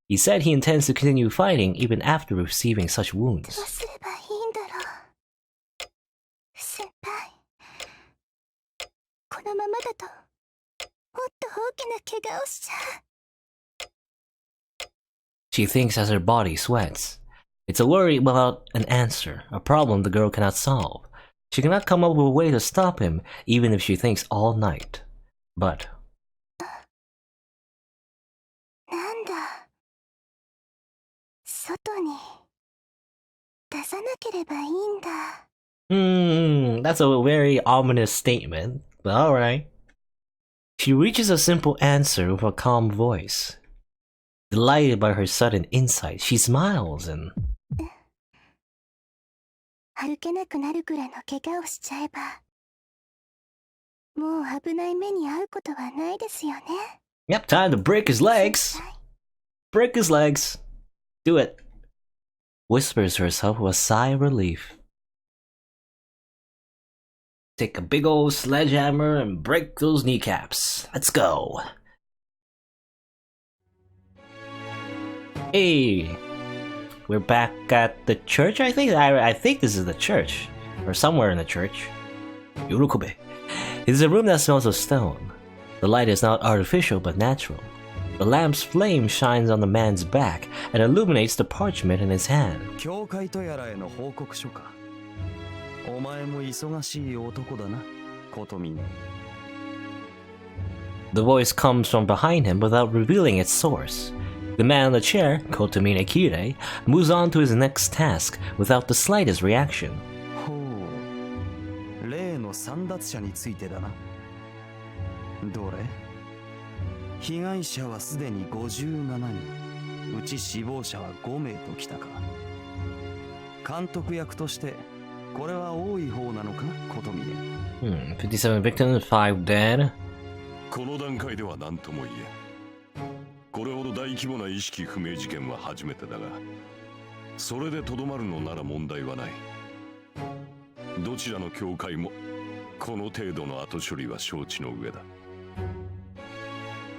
He said he intends to continue fighting even after receiving such wounds. She thinks as her body sweats. It's a worry about an answer, a problem the girl cannot solve. She cannot come up with a way to stop him, even if she thinks all night. But... that's a very ominous statement, but alright. She reaches a simple answer with a calm voice. Delighted by her sudden insight, she smiles and... Yep, time to break his legs! Break his legs! Do it! Whispers to herself with a sigh of relief. Take a big old sledgehammer and break those kneecaps. Let's go! Hey! We're back at the church, I think? I think this is the church. Or somewhere in the church. Yorukube. It is a room that smells of stone. The light is not artificial but natural. The lamp's flame shines on the man's back and illuminates the parchment in his hand. The voice comes from behind him without revealing its source. The man on the chair, Kotomine Kirei, moves on to his next task without the slightest reaction. ほう、例の簒奪者についてだな。どれ？被害者はすでに57人、うち死亡者は5名ときたか。監督役としてこれは多い方なのか、ことみね。57 victims, 5 dead. この段階では何とも言えん。これほど大規模な意識不明事件は初めてだが、それでとどまるのなら問題はない。どちらの教会もこの程度の後処理は承知の上だ。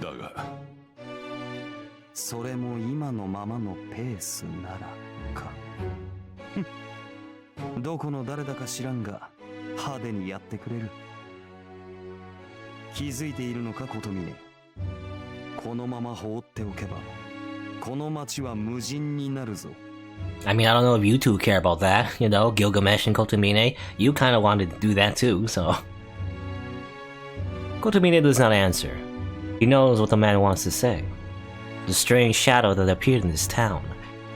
だがそれも今のままのペースならか。どこの誰だか知らんが派手にやってくれる。気づいているのか、ことみね。このまま放っておけばこの町は無人になるぞ。I mean, I don't know if you two care about that. You know, Gilgamesh and Kotomine, you kind of wanted to do that too, so. Kotomine does not answer. He knows what the man wants to say. The strange shadow that appeared in this town.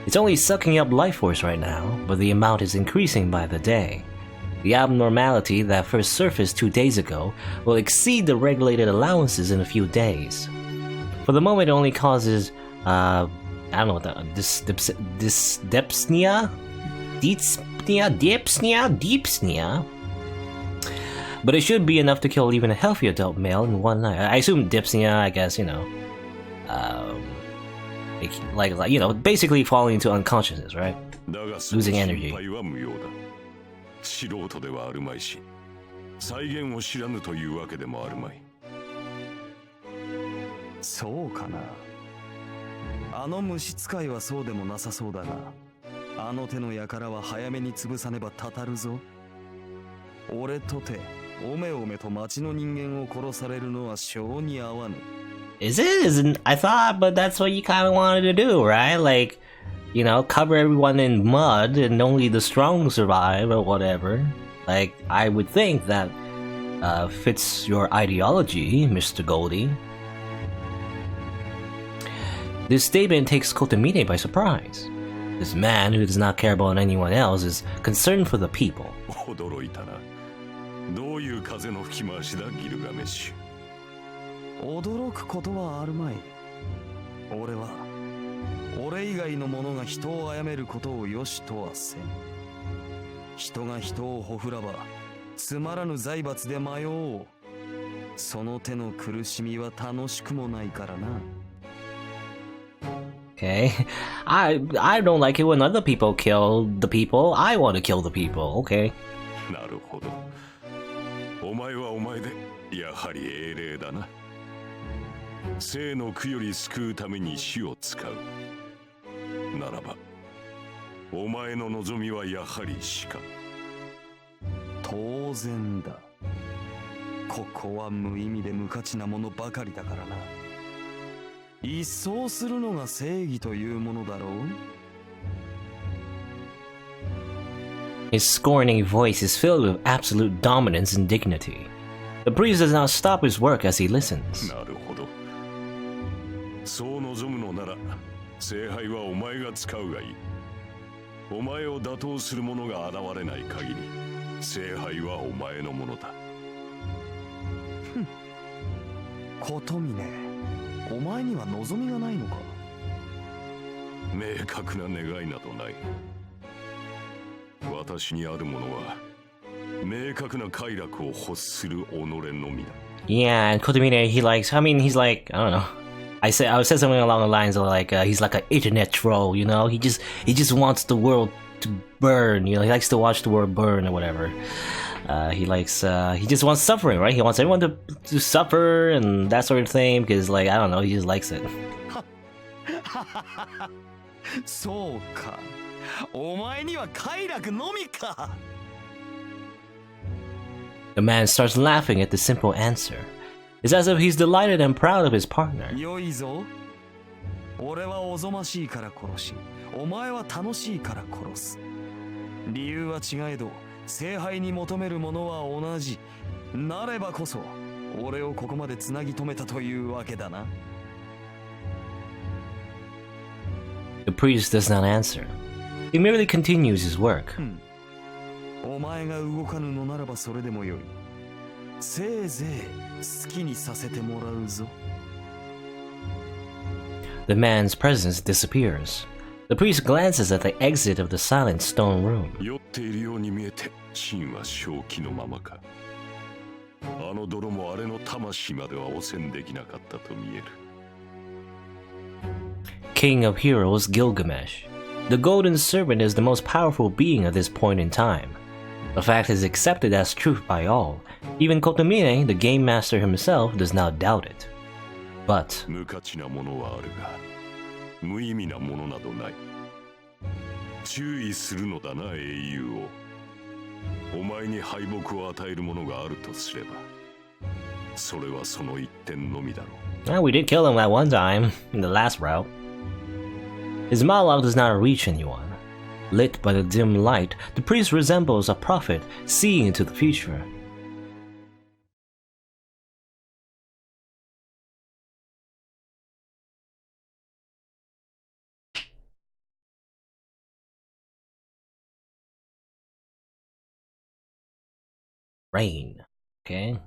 It's only sucking up life force right now, but the amount is increasing by the day. The abnormality that first surfaced 2 days ago will exceed the regulated allowances in a few days. For the moment, it only causes, I don't know what that, dyspnea? Dyspnea? But it should be enough to kill even a healthy adult male in one night. I assume dyspnea, I guess, you know, like you know, basically falling into unconsciousness, right? Losing energy. 素人ではあるまいし、再現を知らぬというわけでもあるまい。そうかな。あの虫使いはそうでもなさそうだが、あの手の輩は早めに潰さねばたたるぞ。俺とておめおめと町の人間を殺されるのは性に合わぬ。Is it? Isn't I thought, but that's what you kind of wanted to do, right? Like, you know, cover everyone in mud and only the strong survive or whatever. Like, I would think that fits your ideology, Mr. Goldie. This statement takes Kotomine by surprise. This man, who does not care about anyone else, is concerned for the people. 驚いたな。どういう風の吹き回しだ、ギルガメッシュ。驚くことはあるまい。俺以外の者が人を殺めることを良しとはせん。人が人をほふらばつまらぬ財閥で迷おう。その手の苦しみは楽しくもないからな。Okay, I don't like it when other people kill the people. I want to kill the people. Okay. なるほど。お前はお前でやはり英霊だな。生の苦より救うために死を使う。ならばお前の望みはやはり死か。当然だ。ここは無意味で無価値なものばかりだからな。一掃するのが正義というものだろう。His scorning voice is filled with absolute dominance and dignity. The priest does not stop his work as he listens. なるほど。そう望むのなら聖杯はお前が使うがいい。お前を打倒する者が現れない限り聖杯はお前のものだ。ことみね、お前には望みがないのか。明確な願いなどない。私にあるものは明確な快楽を欲する己のみだ。Yeah, and Kotomine, he's like, I don't know. I said something along the lines of like, he's like an internet troll, you know? He just wants the world to burn, you know? He likes to watch the world burn or whatever. He just wants suffering, right? He wants everyone to suffer and that sort of thing because, like, I don't know, he just likes it. そうか。お前には快楽のみか。The man starts laughing at the simple answer. It's as if he's delighted and proud of his partner. よいぞ。俺はおぞましいから殺し、お前は楽しいから殺す。理由は違えど、聖杯に求めるものは同じ。なればこそ、俺をここまでつなぎ止めたというわけだな。The priest does not answer. He merely continues his work. お前が動かぬのならばそれでもよい。せいぜい好きにさせてもらうぞ。The man's presence disappears. The priest glances at the exit of the silent stone room. 酔っているように見えて、真は正気のままか。あの泥もあれの魂までは汚染できなかったと見える。King of Heroes Gilgamesh. The Golden Serpent is the most powerful being at this point in time. The fact is accepted as truth by all. Even Kotomine, the game master himself, does not doubt it. But 無価値なものはあるが、無意味なものなどない。注意するのだな、英雄を。お前に敗北を与えるものがあるとすれば、それはその一点のみだろう。we did kill him at one time in the last route. His monologue does not reach anyone. Lit by the dim light, the priest resembles a prophet seeing into the future. Rain. Okay.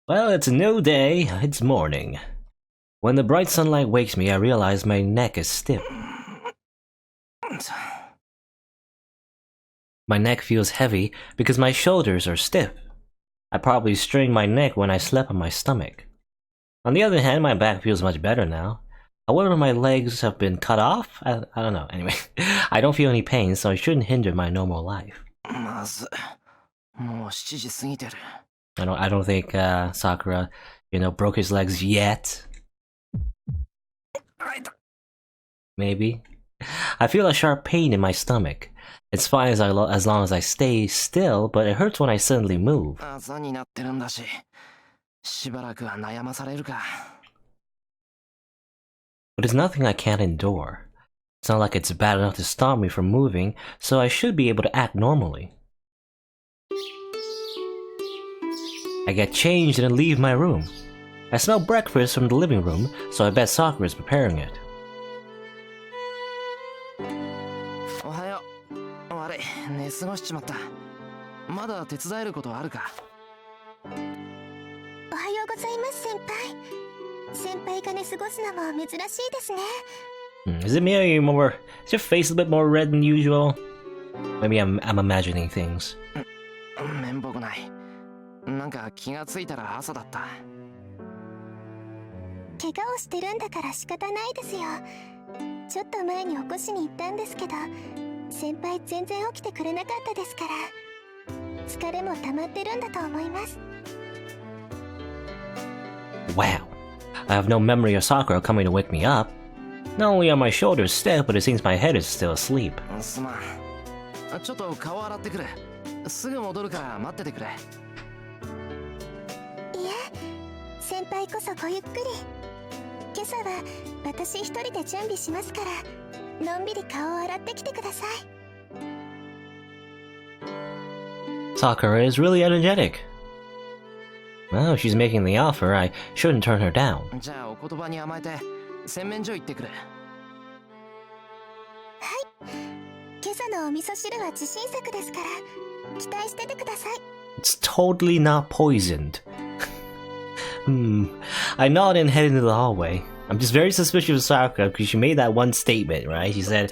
Well, it's a new day. It's morning. When the bright sunlight wakes me, I realize my neck is stiff. My neck feels heavy because my shoulders are stiff. I probably strained my neck when I slept on my stomach. On the other hand, my back feels much better now. However, my legs have been cut off? I don't know. Anyway, I don't feel any pain, so it shouldn't hinder my normal life. I don't think Sakura, broke his legs yet. Maybe. I feel a sharp pain in my stomach. It's fine as long as I stay still, but it hurts when I suddenly move. But it's nothing I can't endure. It's not like it's bad enough to stop me from moving, so I should be able to act normally. I get changed and leave my room. I smell breakfast from the living room, so I bet Sakura is preparing it. Is it me or is your face a bit more red than usual? Maybe I'm imagining things. なんか気がついたら朝だった。怪我をしてるんだから仕方ないですよ。ちょっと前に起こしに行ったんですけど、先輩全然起きてくれなかったですから、疲れも溜まってるんだと思います。Wow, I have no memory of Sakura coming to wake me up. Not only are my shoulders stiff, but it seems my head is still asleep. すまん。ちょっと顔洗ってくる。すぐ戻るから待っててくれ。先輩こそごゆっくり。今朝は私一人で準備しますから、のんびり顔を洗ってきてください。Sakura is really energetic. Well, if she's making the offer, I shouldn't turn her down. じゃあお言葉に甘えて洗面所行ってくる。はい。今朝のお味噌汁は自信作ですから、期待しててください。It's totally not poisoned. I nod and head into the hallway. I'm just very suspicious of Sakura because she made that one statement, right? She said,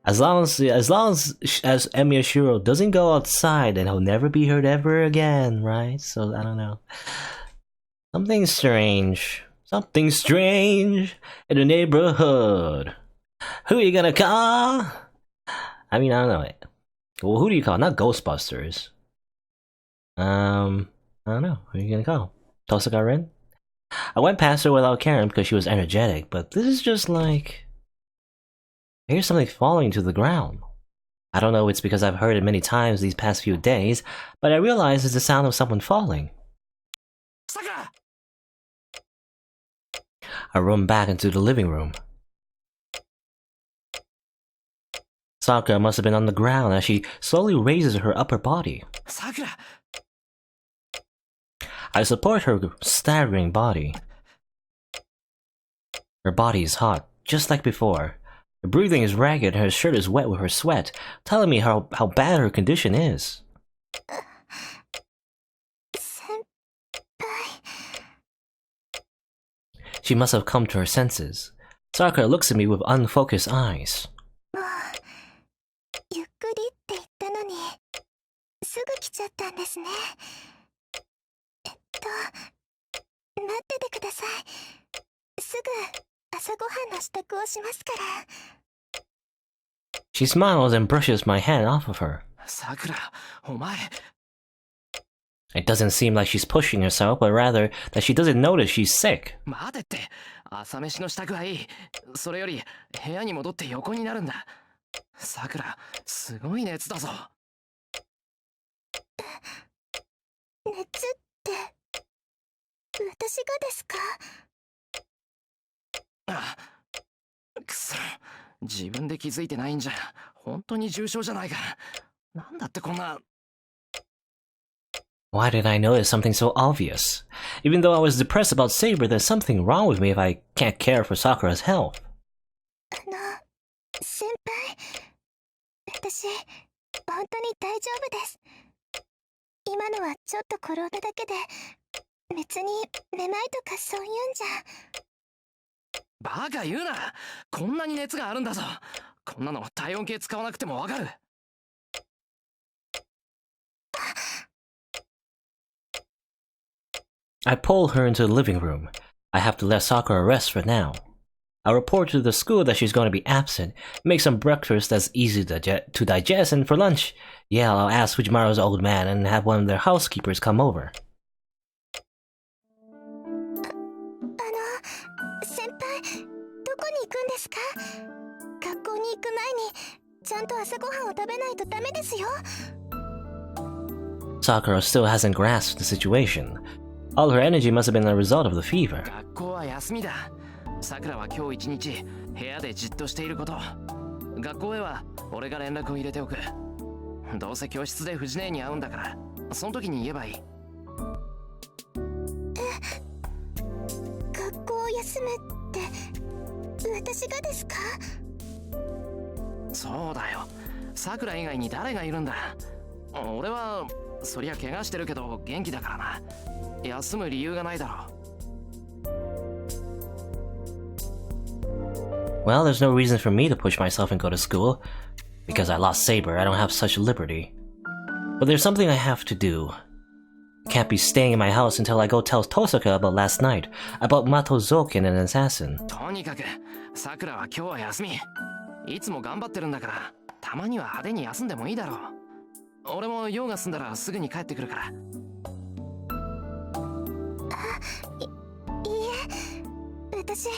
as long as Emiyashiro doesn't go outside, then he'll never be hurt ever again, right? So, I don't know. Something strange in the neighborhood. Who are you gonna call? I mean, I don't know. Well, who do you call? Not Ghostbusters. I don't know. Who are you gonna call? Tosaka Ren? I went past her without caring because she was energetic, but this is just like... I hear something falling to the ground. I don't know if it's because I've heard it many times these past few days, but I realize it's the sound of someone falling. Sakura! I run back into the living room. Sakura must have been on the ground as she slowly raises her upper body. Sakura! I support her staggering body. Her body is hot. just like before. Her breathing is ragged and her shirt is wet with her sweat, telling me how bad her condition is. She must have come to her senses. Sakura looks at me with unfocused eyes. ゆっくりって言ったのに、すぐ来ちゃったんですね。待っててください。すぐ朝ごはんの支度をしますから。She smiles and brushes my hand off of her. さくら、お前。It doesn't seem like she's pushing herself, but rather that she doesn't notice she's sick. 待てって、朝飯の支度はいい。それより部屋に戻って横になるんだ。さくら、すごい熱だぞ。熱って私がですか？あ、くそ、自分で気づいてないんじゃ本当に重症じゃないか。なんだってこんな。Why did I notice something so obvious? Even though I was depressed about Saber, there's something wrong with me if I can't care for Sakura's health. 先輩、私本当に大丈夫です。今のはちょっと転んだだけで、別にめまいとかそういうんじゃ。バカ言うな。こんなに熱があるんだぞ。こんなの体温計使わなくてもわかる。I pull her into the living room. I have to let Sakura rest for now. I'll report to the school that she's going to be absent, make some breakfast that's easy to digest, and for lunch, yeah, I'll ask Fujimaru's old man and have one of their housekeepers come over. 先輩、どこに行くんですか？学校に行く前にちゃんと朝ごはんを食べないとダメですよ。Sakura still hasn't grasped the situation. All her energy must have been a result of the fever. 学校は休みだ。さくらは今日一日部屋でじっとしていること。学校へは俺が連絡を入れておく。どうせ教室で藤姉に会うんだから、その時に言えばいい。学校を休むって私がですか？そうだよ。さくら以外に誰がいるんだ。俺はそりゃ怪我してるけど元気だからな。休む理由がないだろう。Well, there's no reason for me to push myself and go to school. Because I lost Saber, I don't have such liberty. But there's something I have to do. I can't be staying in my house until I go tell Tosaka about last night, about Mato Zoken and an assassin. とにかく、さくらは今日は休み。いつも頑張ってるんだから、たまには派手に休んでもいいだろう。俺も用が済んだらすぐに帰ってくるから。いいえ、私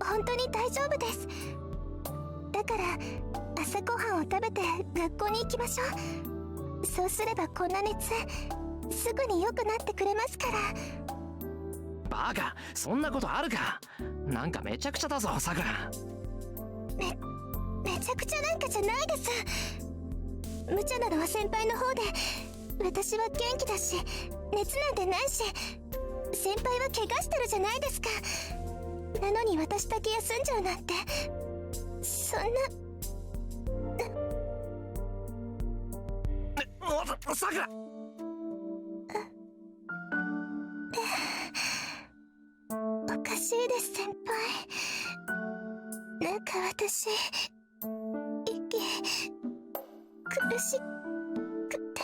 本当に大丈夫です。だから朝ごはんを食べて学校に行きましょう。そうすればこんな熱すぐに良くなってくれますから。バカ、そんなことあるか。なんかめちゃくちゃだぞ、さくら。めちゃくちゃなんかじゃないです。無茶なのは先輩の方で、私は元気だし熱なんてないし、先輩は怪我してるじゃないですか。なのに私だけ休んじゃうなんて、そんな。さくら。おかしいです先輩。なんか私息苦しくて。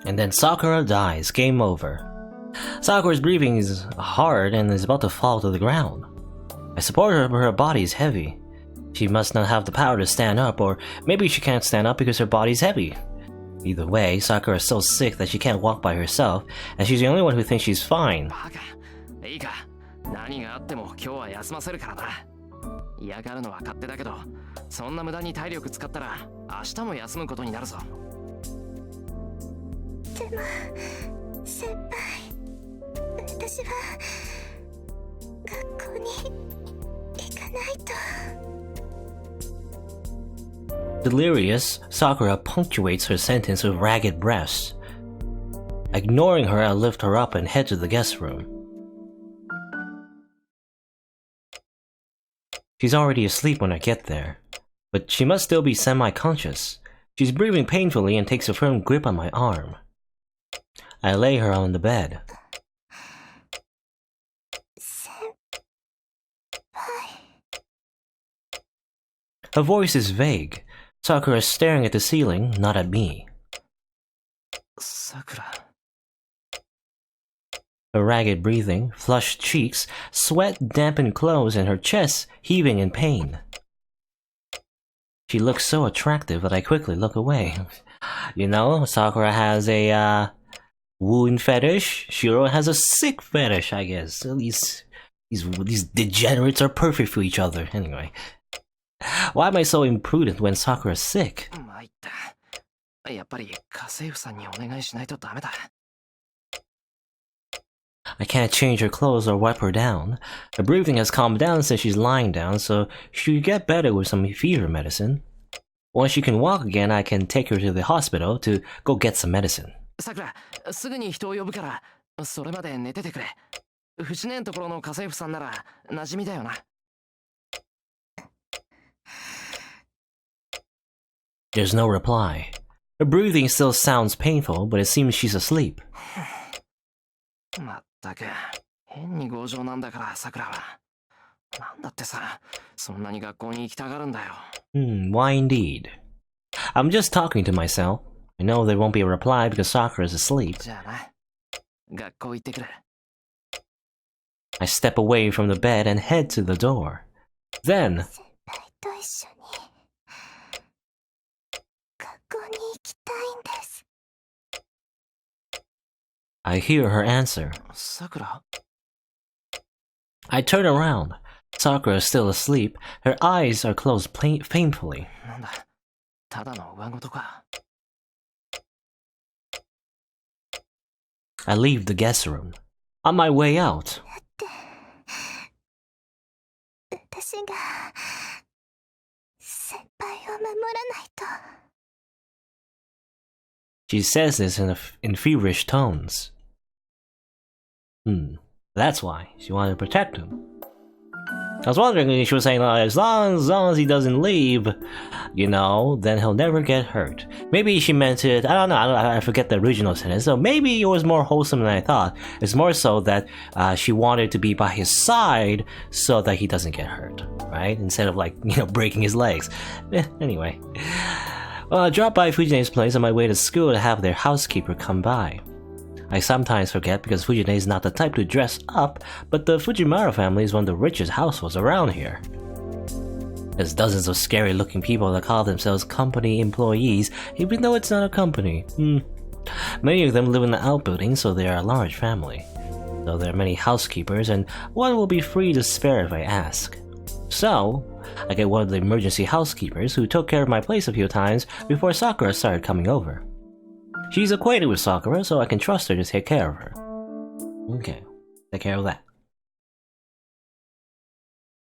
And then Sakura dies. Game over. Sakura's breathing is hard and is about to fall to the ground. I support her, but her body is heavy. She must not have the power to stand up, or maybe she can't stand up because her body is heavy. Either way, Sakura is so sick that she can't walk by herself, and she's the only one who thinks she's fine. バカ、いいか。何があっても今日は休ませるからな。嫌がるのは勝手だけど、そんな無駄に体力使ったら明日も休むことになるぞ。でも先輩、私は学校に行かないと。 Delirious, Sakura punctuates her sentence with ragged breaths. Ignoring her, I lift her up and head to the guest room. She's already asleep when I get there, but she must still be semi-conscious. She's breathing painfully and takes a firm grip on my arm. I lay her on the bed. Her voice is vague. Sakura is staring at the ceiling, not at me. Sakura. Her ragged breathing, flushed cheeks, sweat-dampened clothes, and her chest heaving in pain. She looks so attractive that I quickly look away. You know, Sakura has a wound fetish. Shiro has a sick fetish, I guess. So these degenerates are perfect for each other. Anyway, why am I so imprudent when Sakura's sick? I can't change her clothes or wipe her down. Her breathing has calmed down since she's lying down, so she should get better with some fever medicine. Once she can walk again, I can take her to the hospital to go get some medicine. Sakura, すぐに人を呼ぶから、それまで寝ててくれ。藤姉んところの家政婦さんなら馴染みだよな。There's no reply. Her breathing still sounds painful, but it seems she's asleep. まったく、変に強情なんだから、さくらは。なんだってさ、そんなに学校に行きたがるんだよ。Why indeed? I'm just talking to myself. I know there won't be a reply because Sakura is asleep. じゃあな、学校行ってくる。I step away from the bed and head to the door. Then, 先輩と一緒に学校に行きたいんです。 I hear her answer. さくら？ I turn around. Sakura is still asleep. Her eyes are closed painfully. なんだ、ただの上事か。I leave the guest room. On my way out, 私が先輩を守らないと。 she says this in feverish tones. That's why she wanted to protect him. I was wondering if she was saying, as long as he doesn't leave, you know, then he'll never get hurt. Maybe she meant it, I don't know, I forget the original sentence, so maybe it was more wholesome than I thought. It's more so that she wanted to be by his side so that he doesn't get hurt, right? Instead of, like, you know, breaking his legs. Anyway. Well, I dropped by Fujine's place on my way to school to have their housekeeper come by. I sometimes forget because Fujine is not the type to dress up, but the Fujiwara family is one of the richest households around here. There's dozens of scary-looking people that call themselves company employees, even though it's not a company. Many of them live in the outbuildings, so they are a large family. Though there are many housekeepers, and one will be free to spare if I ask. So, I get one of the emergency housekeepers who took care of my place a few times before Sakura started coming over. She's acquainted with Sakura, so I can trust her to take care of her. Okay, take care of that.